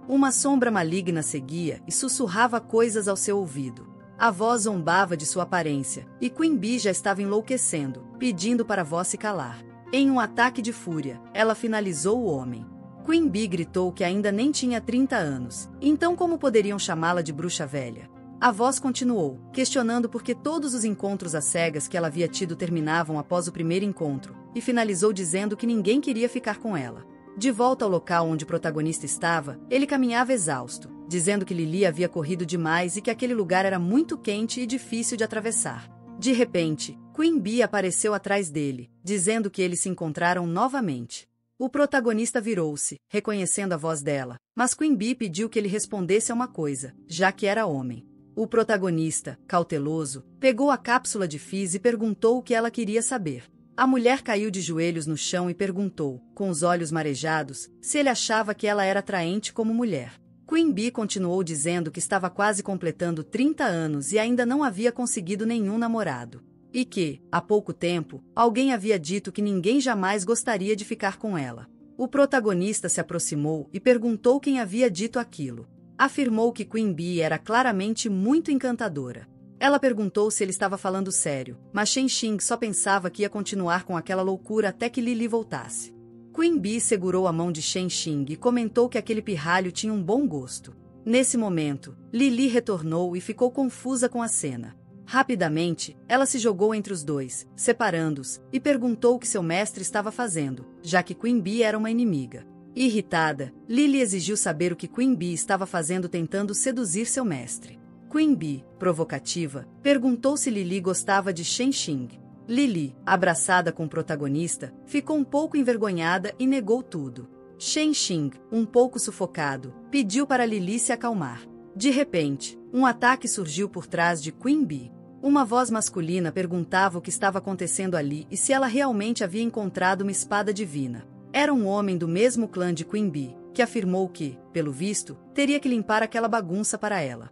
B: Uma sombra maligna seguia e sussurrava coisas ao seu ouvido. A voz zombava de sua aparência, e Queen Bee já estava enlouquecendo, pedindo para a voz se calar. Em um ataque de fúria, ela finalizou o homem. Queen Bee gritou que ainda nem tinha 30 anos, então como poderiam chamá-la de bruxa velha? A voz continuou, questionando por que todos os encontros às cegas que ela havia tido terminavam após o primeiro encontro, e finalizou dizendo que ninguém queria ficar com ela. De volta ao local onde o protagonista estava, ele caminhava exausto, dizendo que Lili havia corrido demais e que aquele lugar era muito quente e difícil de atravessar. De repente, Queen Bee apareceu atrás dele, dizendo que eles se encontraram novamente. O protagonista virou-se, reconhecendo a voz dela, mas Queen Bee pediu que ele respondesse a uma coisa, já que era homem. O protagonista, cauteloso, pegou a cápsula de Fizz e perguntou o que ela queria saber. A mulher caiu de joelhos no chão e perguntou, com os olhos marejados, se ele achava que ela era atraente como mulher. Queen Bee continuou dizendo que estava quase completando 30 anos e ainda não havia conseguido nenhum namorado. E que, há pouco tempo, alguém havia dito que ninguém jamais gostaria de ficar com ela. O protagonista se aproximou e perguntou quem havia dito aquilo. Afirmou que Queen Bee era claramente muito encantadora. Ela perguntou se ele estava falando sério, mas Shen Xing só pensava que ia continuar com aquela loucura até que Lili voltasse. Queen Bee segurou a mão de Shen Xing e comentou que aquele pirralho tinha um bom gosto. Nesse momento, Lili retornou e ficou confusa com a cena. Rapidamente, ela se jogou entre os dois, separando-os, e perguntou o que seu mestre estava fazendo, já que Queen Bee era uma inimiga. Irritada, Lili exigiu saber o que Queen Bee estava fazendo tentando seduzir seu mestre. Queen Bee, provocativa, perguntou se Lili gostava de Shen Xing. Lili, abraçada com o protagonista, ficou um pouco envergonhada e negou tudo. Shen Xing, um pouco sufocado, pediu para Lili se acalmar. De repente, um ataque surgiu por trás de Queen Bee. Uma voz masculina perguntava o que estava acontecendo ali e se ela realmente havia encontrado uma espada divina. Era um homem do mesmo clã de Queen Bee, que afirmou que, pelo visto, teria que limpar aquela bagunça para ela.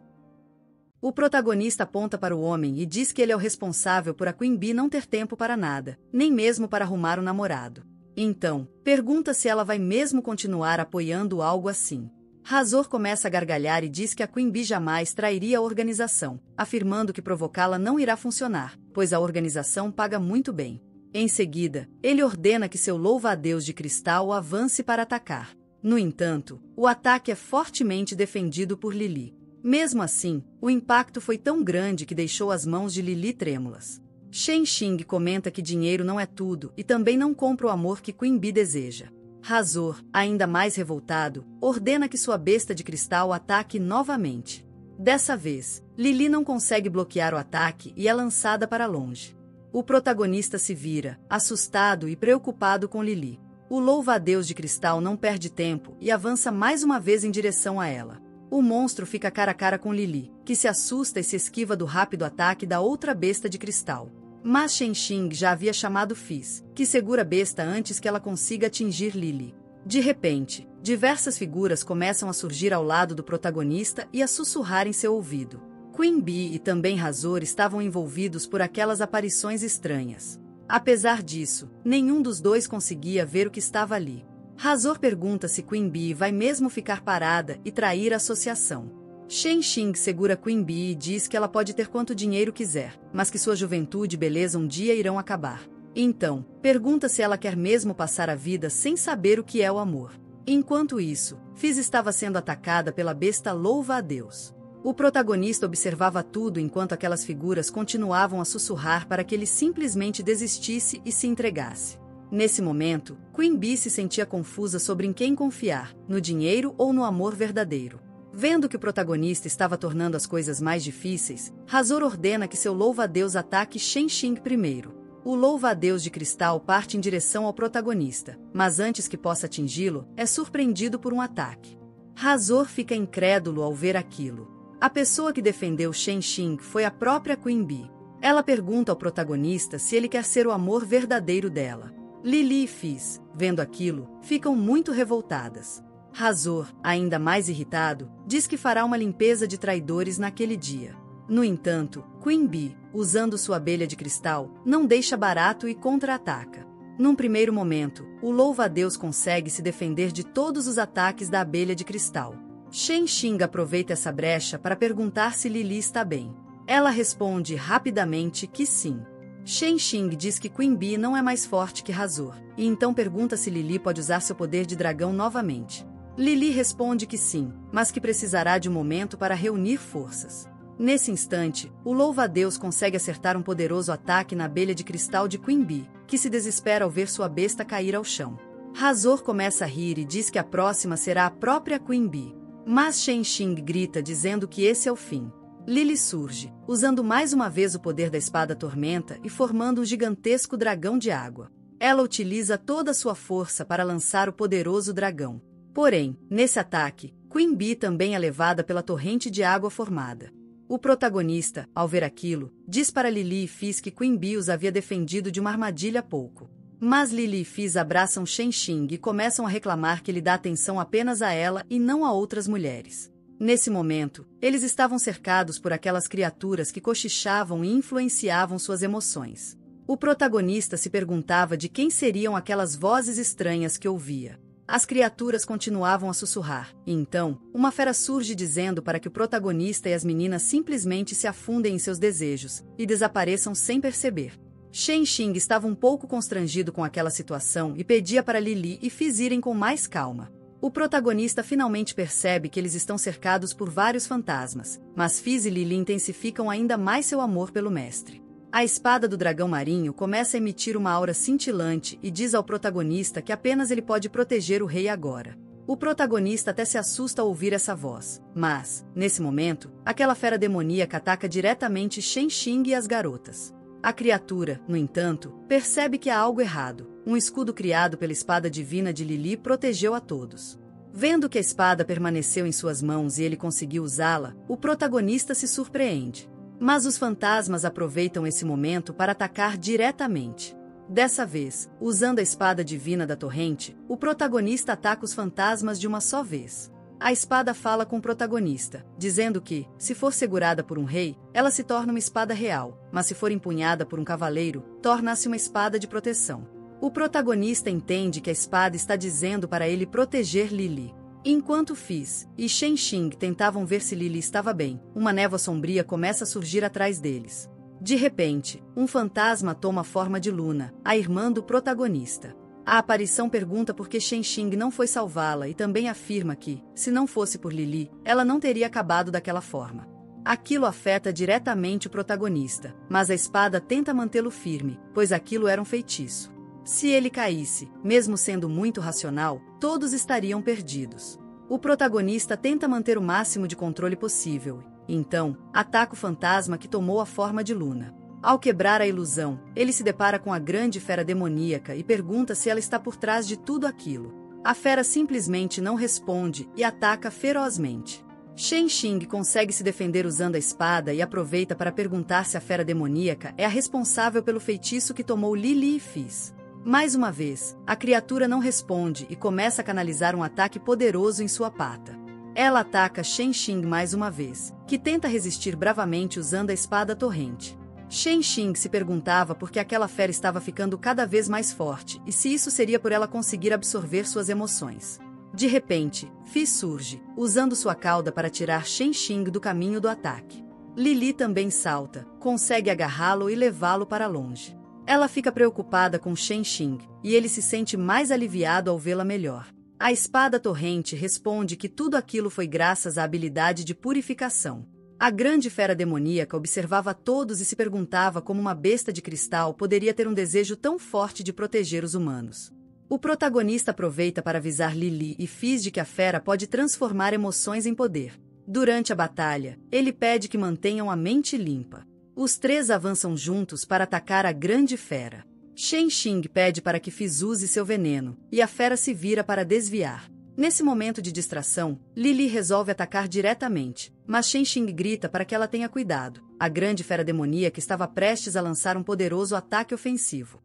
B: O protagonista aponta para o homem e diz que ele é o responsável por a Queen Bee não ter tempo para nada, nem mesmo para arrumar um namorado. Então, pergunta se ela vai mesmo continuar apoiando algo assim. Razor começa a gargalhar e diz que a Queen Bee jamais trairia a organização, afirmando que provocá-la não irá funcionar, pois a organização paga muito bem. Em seguida, ele ordena que seu louva-a-Deus de cristal avance para atacar. No entanto, o ataque é fortemente defendido por Lili. Mesmo assim, o impacto foi tão grande que deixou as mãos de Lili trêmulas. Shen Xing comenta que dinheiro não é tudo e também não compra o amor que Queen Bee deseja. Razor, ainda mais revoltado, ordena que sua besta de cristal ataque novamente. Dessa vez, Lili não consegue bloquear o ataque e é lançada para longe. O protagonista se vira, assustado e preocupado com Lili. O louva-a-Deus de cristal não perde tempo e avança mais uma vez em direção a ela. O monstro fica cara a cara com Lili, que se assusta e se esquiva do rápido ataque da outra besta de cristal. Mas Shen Xing já havia chamado Fizz, que segura a besta antes que ela consiga atingir Lili. De repente, diversas figuras começam a surgir ao lado do protagonista e a sussurrar em seu ouvido. Queen Bee e também Razor estavam envolvidos por aquelas aparições estranhas. Apesar disso, nenhum dos dois conseguia ver o que estava ali. Razor pergunta se Queen Bee vai mesmo ficar parada e trair a associação. Shen Xing segura Queen Bee e diz que ela pode ter quanto dinheiro quiser, mas que sua juventude e beleza um dia irão acabar. Então, pergunta se ela quer mesmo passar a vida sem saber o que é o amor. Enquanto isso, Fizz estava sendo atacada pela besta louva-a-Deus. O protagonista observava tudo enquanto aquelas figuras continuavam a sussurrar para que ele simplesmente desistisse e se entregasse. Nesse momento, Queen Bee se sentia confusa sobre em quem confiar, no dinheiro ou no amor verdadeiro. Vendo que o protagonista estava tornando as coisas mais difíceis, Razor ordena que seu louva-a-Deus ataque Shen Xing primeiro. O louva-a-Deus de cristal parte em direção ao protagonista, mas antes que possa atingi-lo, é surpreendido por um ataque. Razor fica incrédulo ao ver aquilo. A pessoa que defendeu Shen Xing foi a própria Queen Bee. Ela pergunta ao protagonista se ele quer ser o amor verdadeiro dela. Lili e Fizz, vendo aquilo, ficam muito revoltadas. Razor, ainda mais irritado, diz que fará uma limpeza de traidores naquele dia. No entanto, Queen Bee, usando sua abelha de cristal, não deixa barato e contra-ataca. Num primeiro momento, o louva-a-Deus consegue se defender de todos os ataques da abelha de cristal. Shen Xing aproveita essa brecha para perguntar se Lili está bem. Ela responde rapidamente que sim. Shen Xing diz que Queen Bee não é mais forte que Razor, e então pergunta se Lili pode usar seu poder de dragão novamente. Lili responde que sim, mas que precisará de um momento para reunir forças. Nesse instante, o louva-a-Deus consegue acertar um poderoso ataque na abelha de cristal de Queen Bee, que se desespera ao ver sua besta cair ao chão. Razor começa a rir e diz que a próxima será a própria Queen Bee. Mas Shen Xing grita dizendo que esse é o fim. Lili surge, usando mais uma vez o poder da espada tormenta e formando um gigantesco dragão de água. Ela utiliza toda a sua força para lançar o poderoso dragão. Porém, nesse ataque, Queen Bee também é levada pela torrente de água formada. O protagonista, ao ver aquilo, diz para Lili e Fizz que Queen Bee os havia defendido de uma armadilha há pouco. Mas Lili e Fizz abraçam Shen Xing e começam a reclamar que ele dá atenção apenas a ela e não a outras mulheres. Nesse momento, eles estavam cercados por aquelas criaturas que cochichavam e influenciavam suas emoções. O protagonista se perguntava de quem seriam aquelas vozes estranhas que ouvia. As criaturas continuavam a sussurrar, e então, uma fera surge dizendo para que o protagonista e as meninas simplesmente se afundem em seus desejos e desapareçam sem perceber. Shen Xing estava um pouco constrangido com aquela situação e pedia para Lili e Fizz irem com mais calma. O protagonista finalmente percebe que eles estão cercados por vários fantasmas, mas Fizz e Lili intensificam ainda mais seu amor pelo mestre. A espada do dragão marinho começa a emitir uma aura cintilante e diz ao protagonista que apenas ele pode proteger o rei agora. O protagonista até se assusta ao ouvir essa voz, mas, nesse momento, aquela fera demoníaca ataca diretamente Shen Xing e as garotas. A criatura, no entanto, percebe que há algo errado. Um escudo criado pela espada divina de Lili protegeu a todos. Vendo que a espada permaneceu em suas mãos e ele conseguiu usá-la, o protagonista se surpreende. Mas os fantasmas aproveitam esse momento para atacar diretamente. Dessa vez, usando a espada divina da torrente, o protagonista ataca os fantasmas de uma só vez. A espada fala com o protagonista, dizendo que, se for segurada por um rei, ela se torna uma espada real, mas se for empunhada por um cavaleiro, torna-se uma espada de proteção. O protagonista entende que a espada está dizendo para ele proteger Lili. Enquanto Fizz e Shen Xing tentavam ver se Lili estava bem, uma névoa sombria começa a surgir atrás deles. De repente, um fantasma toma a forma de Luna, a irmã do protagonista. A aparição pergunta por que Shen Xing não foi salvá-la e também afirma que, se não fosse por Lili, ela não teria acabado daquela forma. Aquilo afeta diretamente o protagonista, mas a espada tenta mantê-lo firme, pois aquilo era um feitiço. Se ele caísse, mesmo sendo muito racional, todos estariam perdidos. O protagonista tenta manter o máximo de controle possível, Então, ataca o fantasma que tomou a forma de Luna. Ao quebrar a ilusão, ele se depara com a grande fera demoníaca e pergunta se ela está por trás de tudo aquilo. A fera simplesmente não responde e ataca ferozmente. Shen Xing consegue se defender usando a espada e aproveita para perguntar se a fera demoníaca é a responsável pelo feitiço que tomou Li Li e Fizz. Mais uma vez, a criatura não responde e começa a canalizar um ataque poderoso em sua pata. Ela ataca Shen Xing mais uma vez, que tenta resistir bravamente usando a espada torrente. Shen Xing se perguntava por que aquela fera estava ficando cada vez mais forte e se isso seria por ela conseguir absorver suas emoções. De repente, Fizz surge, usando sua cauda para tirar Shen Xing do caminho do ataque. Li Li também salta, consegue agarrá-lo e levá-lo para longe. Ela fica preocupada com Shen Xing, e ele se sente mais aliviado ao vê-la melhor. A espada torrente responde que tudo aquilo foi graças à habilidade de purificação. A grande fera demoníaca observava todos e se perguntava como uma besta de cristal poderia ter um desejo tão forte de proteger os humanos. O protagonista aproveita para avisar Li Li e Fizz de que a fera pode transformar emoções em poder. Durante a batalha, ele pede que mantenham a mente limpa. Os três avançam juntos para atacar a grande fera. Shen Xing pede para que Fizz use seu veneno, e a fera se vira para desviar. Nesse momento de distração, Li Li resolve atacar diretamente, mas Shen Xing grita para que ela tenha cuidado. A grande fera demoníaca estava prestes a lançar um poderoso ataque ofensivo.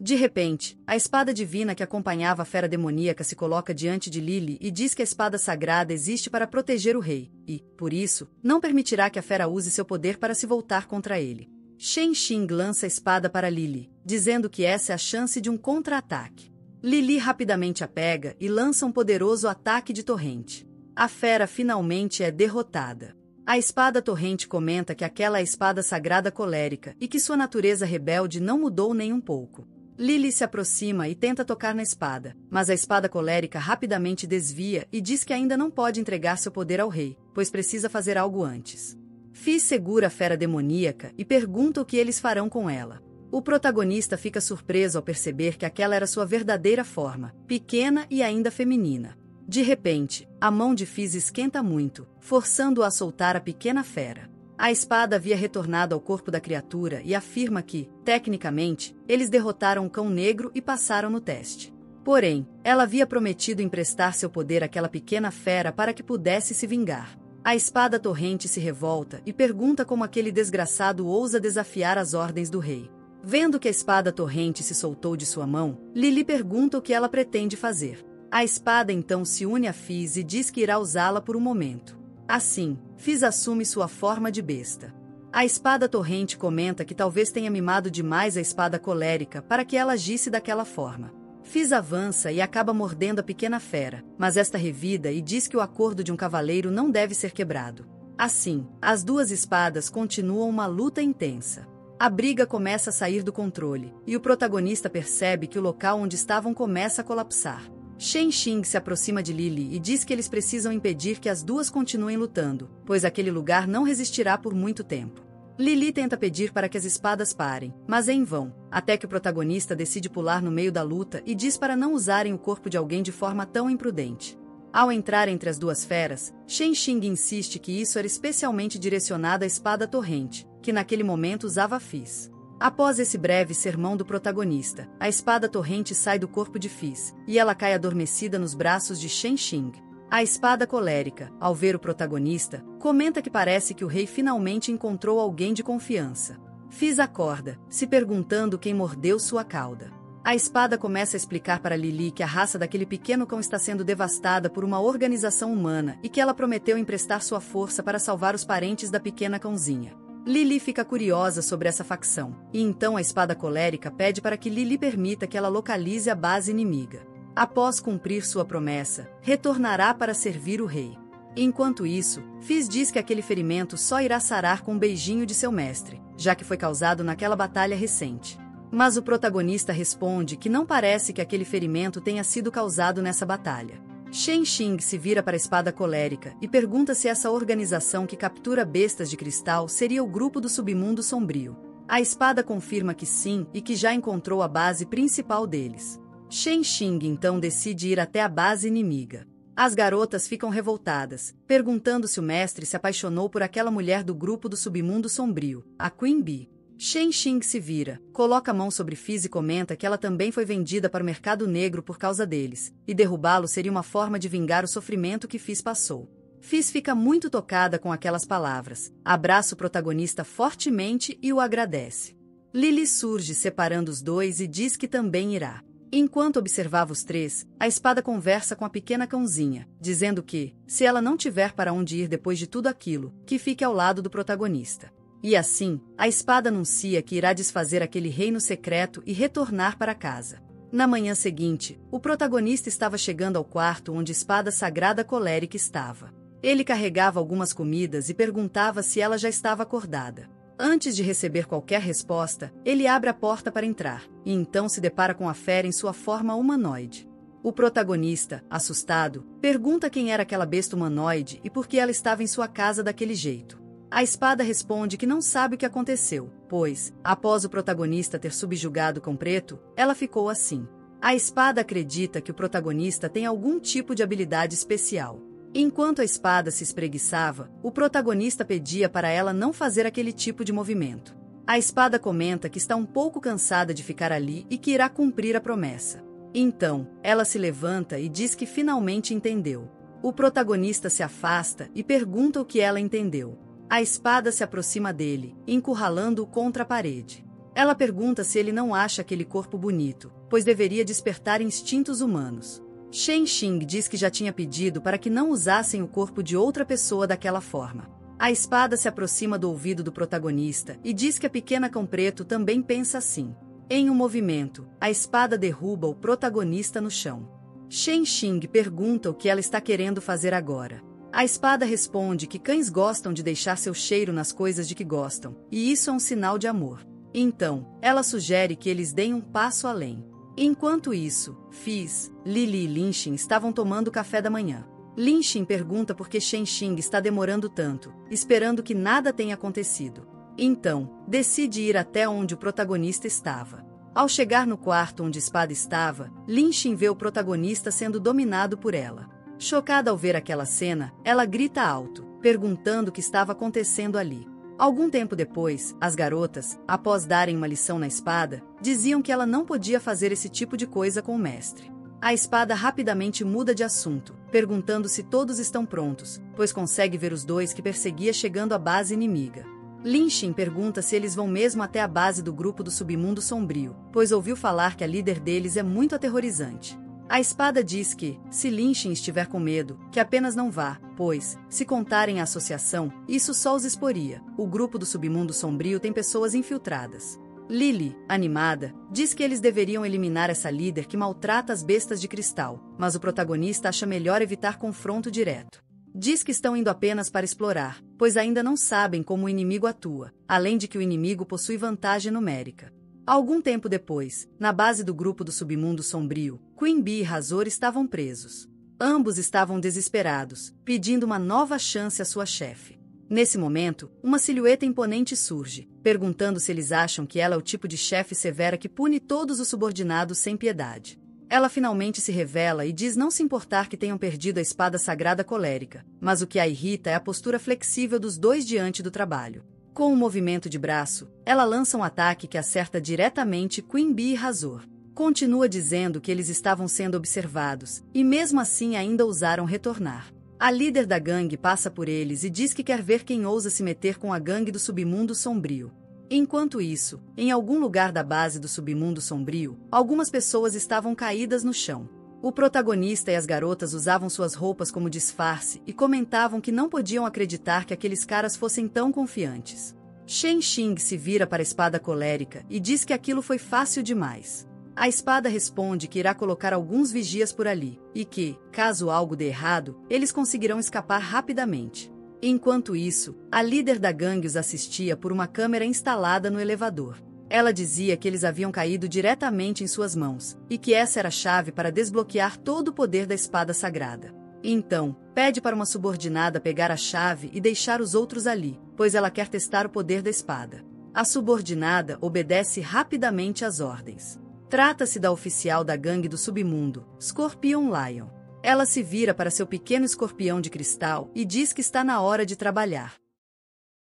B: De repente, a espada divina que acompanhava a fera demoníaca se coloca diante de Li Li e diz que a espada sagrada existe para proteger o rei, e, por isso, não permitirá que a fera use seu poder para se voltar contra ele. Shen Xing lança a espada para Li Li, dizendo que essa é a chance de um contra-ataque. Li Li rapidamente a pega e lança um poderoso ataque de torrente. A fera finalmente é derrotada. A espada torrente comenta que aquela é a espada sagrada colérica e que sua natureza rebelde não mudou nem um pouco. Li Li se aproxima e tenta tocar na espada, mas a espada colérica rapidamente desvia e diz que ainda não pode entregar seu poder ao rei, pois precisa fazer algo antes. Fizz segura a fera demoníaca e pergunta o que eles farão com ela. O protagonista fica surpreso ao perceber que aquela era sua verdadeira forma, pequena e ainda feminina. De repente, a mão de Fizz esquenta muito, forçando-o a soltar a pequena fera. A espada havia retornado ao corpo da criatura e afirma que, tecnicamente, eles derrotaram o cão negro e passaram no teste. Porém, ela havia prometido emprestar seu poder àquela pequena fera para que pudesse se vingar. A espada torrente se revolta e pergunta como aquele desgraçado ousa desafiar as ordens do rei. Vendo que a espada torrente se soltou de sua mão, Li Li pergunta o que ela pretende fazer. A espada então se une a Fizz e diz que irá usá-la por um momento. Assim, Fizz assume sua forma de besta. A espada torrente comenta que talvez tenha mimado demais a espada colérica para que ela agisse daquela forma. Fizz avança e acaba mordendo a pequena fera, mas esta revida e diz que o acordo de um cavaleiro não deve ser quebrado. Assim, as duas espadas continuam uma luta intensa. A briga começa a sair do controle, e o protagonista percebe que o local onde estavam começa a colapsar. Shen Xing se aproxima de Li Li e diz que eles precisam impedir que as duas continuem lutando, pois aquele lugar não resistirá por muito tempo. Li Li tenta pedir para que as espadas parem, mas é em vão, até que o protagonista decide pular no meio da luta e diz para não usarem o corpo de alguém de forma tão imprudente. Ao entrar entre as duas feras, Shen Xing insiste que isso era especialmente direcionado à espada torrente, que naquele momento usava Fizz. Após esse breve sermão do protagonista, a espada torrente sai do corpo de Fizz, e ela cai adormecida nos braços de Shen Xing. A espada colérica, ao ver o protagonista, comenta que parece que o rei finalmente encontrou alguém de confiança. Fizz acorda, se perguntando quem mordeu sua cauda. A espada começa a explicar para Li Li que a raça daquele pequeno cão está sendo devastada por uma organização humana e que ela prometeu emprestar sua força para salvar os parentes da pequena cãozinha. Li Li fica curiosa sobre essa facção, e então a espada colérica pede para que Li Li permita que ela localize a base inimiga. Após cumprir sua promessa, retornará para servir o rei. Enquanto isso, Fizz diz que aquele ferimento só irá sarar com um beijinho de seu mestre, já que foi causado naquela batalha recente. Mas o protagonista responde que não parece que aquele ferimento tenha sido causado nessa batalha. Shen Xing se vira para a espada colérica e pergunta se essa organização que captura bestas de cristal seria o grupo do submundo sombrio. A espada confirma que sim e que já encontrou a base principal deles. Shen Xing então decide ir até a base inimiga. As garotas ficam revoltadas, perguntando se o mestre se apaixonou por aquela mulher do grupo do submundo sombrio, a Queen Bee. Shen Xing se vira, coloca a mão sobre Fizz e comenta que ela também foi vendida para o mercado negro por causa deles, e derrubá-lo seria uma forma de vingar o sofrimento que Fizz passou. Fizz fica muito tocada com aquelas palavras, abraça o protagonista fortemente e o agradece. Lily surge separando os dois e diz que também irá. Enquanto observava os três, a espada conversa com a pequena cãozinha, dizendo que, se ela não tiver para onde ir depois de tudo aquilo, que fique ao lado do protagonista. E assim, a espada anuncia que irá desfazer aquele reino secreto e retornar para casa. Na manhã seguinte, o protagonista estava chegando ao quarto onde a espada sagrada colérica estava. Ele carregava algumas comidas e perguntava se ela já estava acordada. Antes de receber qualquer resposta, ele abre a porta para entrar, e então se depara com a fera em sua forma humanoide. O protagonista, assustado, pergunta quem era aquela besta humanoide e por que ela estava em sua casa daquele jeito. A espada responde que não sabe o que aconteceu, pois, após o protagonista ter subjugado o Cão Preto, ela ficou assim. A espada acredita que o protagonista tem algum tipo de habilidade especial. Enquanto a espada se espreguiçava, o protagonista pedia para ela não fazer aquele tipo de movimento. A espada comenta que está um pouco cansada de ficar ali e que irá cumprir a promessa. Então, ela se levanta e diz que finalmente entendeu. O protagonista se afasta e pergunta o que ela entendeu. A espada se aproxima dele, encurralando-o contra a parede. Ela pergunta se ele não acha aquele corpo bonito, pois deveria despertar instintos humanos. Shen Xing diz que já tinha pedido para que não usassem o corpo de outra pessoa daquela forma. A espada se aproxima do ouvido do protagonista e diz que a pequena Cão Preto também pensa assim. Em um movimento, a espada derruba o protagonista no chão. Shen Xing pergunta o que ela está querendo fazer agora. A espada responde que cães gostam de deixar seu cheiro nas coisas de que gostam, e isso é um sinal de amor. Então, ela sugere que eles deem um passo além. Enquanto isso, Fizz, Lily e Linxin estavam tomando café da manhã. Linxin pergunta por que Shen Xing está demorando tanto, esperando que nada tenha acontecido. Então, decide ir até onde o protagonista estava. Ao chegar no quarto onde a espada estava, Linxin vê o protagonista sendo dominado por ela. Chocada ao ver aquela cena, ela grita alto, perguntando o que estava acontecendo ali. Algum tempo depois, as garotas, após darem uma lição na espada, diziam que ela não podia fazer esse tipo de coisa com o mestre. A espada rapidamente muda de assunto, perguntando se todos estão prontos, pois consegue ver os dois que perseguia chegando à base inimiga. Linxin pergunta se eles vão mesmo até a base do grupo do submundo sombrio, pois ouviu falar que a líder deles é muito aterrorizante. A espada diz que, se Linxin estiver com medo, que apenas não vá, pois, se contarem a associação, isso só os exporia. O grupo do submundo sombrio tem pessoas infiltradas. Lily, animada, diz que eles deveriam eliminar essa líder que maltrata as bestas de cristal, mas o protagonista acha melhor evitar confronto direto. Diz que estão indo apenas para explorar, pois ainda não sabem como o inimigo atua, além de que o inimigo possui vantagem numérica. Algum tempo depois, na base do grupo do submundo sombrio, Queen Bee e Razor estavam presos. Ambos estavam desesperados, pedindo uma nova chance à sua chefe. Nesse momento, uma silhueta imponente surge, perguntando se eles acham que ela é o tipo de chefe severa que pune todos os subordinados sem piedade. Ela finalmente se revela e diz não se importar que tenham perdido a espada sagrada colérica, mas o que a irrita é a postura flexível dos dois diante do trabalho. Com um movimento de braço, ela lança um ataque que acerta diretamente Queen Bee e Razor. Continua dizendo que eles estavam sendo observados, e mesmo assim ainda ousaram retornar. A líder da gangue passa por eles e diz que quer ver quem ousa se meter com a gangue do submundo sombrio. Enquanto isso, em algum lugar da base do submundo sombrio, algumas pessoas estavam caídas no chão. O protagonista e as garotas usavam suas roupas como disfarce e comentavam que não podiam acreditar que aqueles caras fossem tão confiantes. Shen Xing se vira para a espada colérica e diz que aquilo foi fácil demais. A espada responde que irá colocar alguns vigias por ali, e que, caso algo dê errado, eles conseguirão escapar rapidamente. Enquanto isso, a líder da gangue os assistia por uma câmera instalada no elevador. Ela dizia que eles haviam caído diretamente em suas mãos, e que essa era a chave para desbloquear todo o poder da espada sagrada. Então, pede para uma subordinada pegar a chave e deixar os outros ali, pois ela quer testar o poder da espada. A subordinada obedece rapidamente às ordens. Trata-se da oficial da gangue do submundo, Scorpion Lion. Ela se vira para seu pequeno escorpião de cristal e diz que está na hora de trabalhar.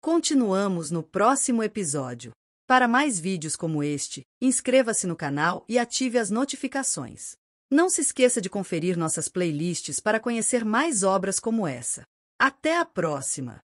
B: Continuamos no próximo episódio. Para mais vídeos como este, inscreva-se no canal e ative as notificações. Não se esqueça de conferir nossas playlists para conhecer mais obras como essa. Até a próxima!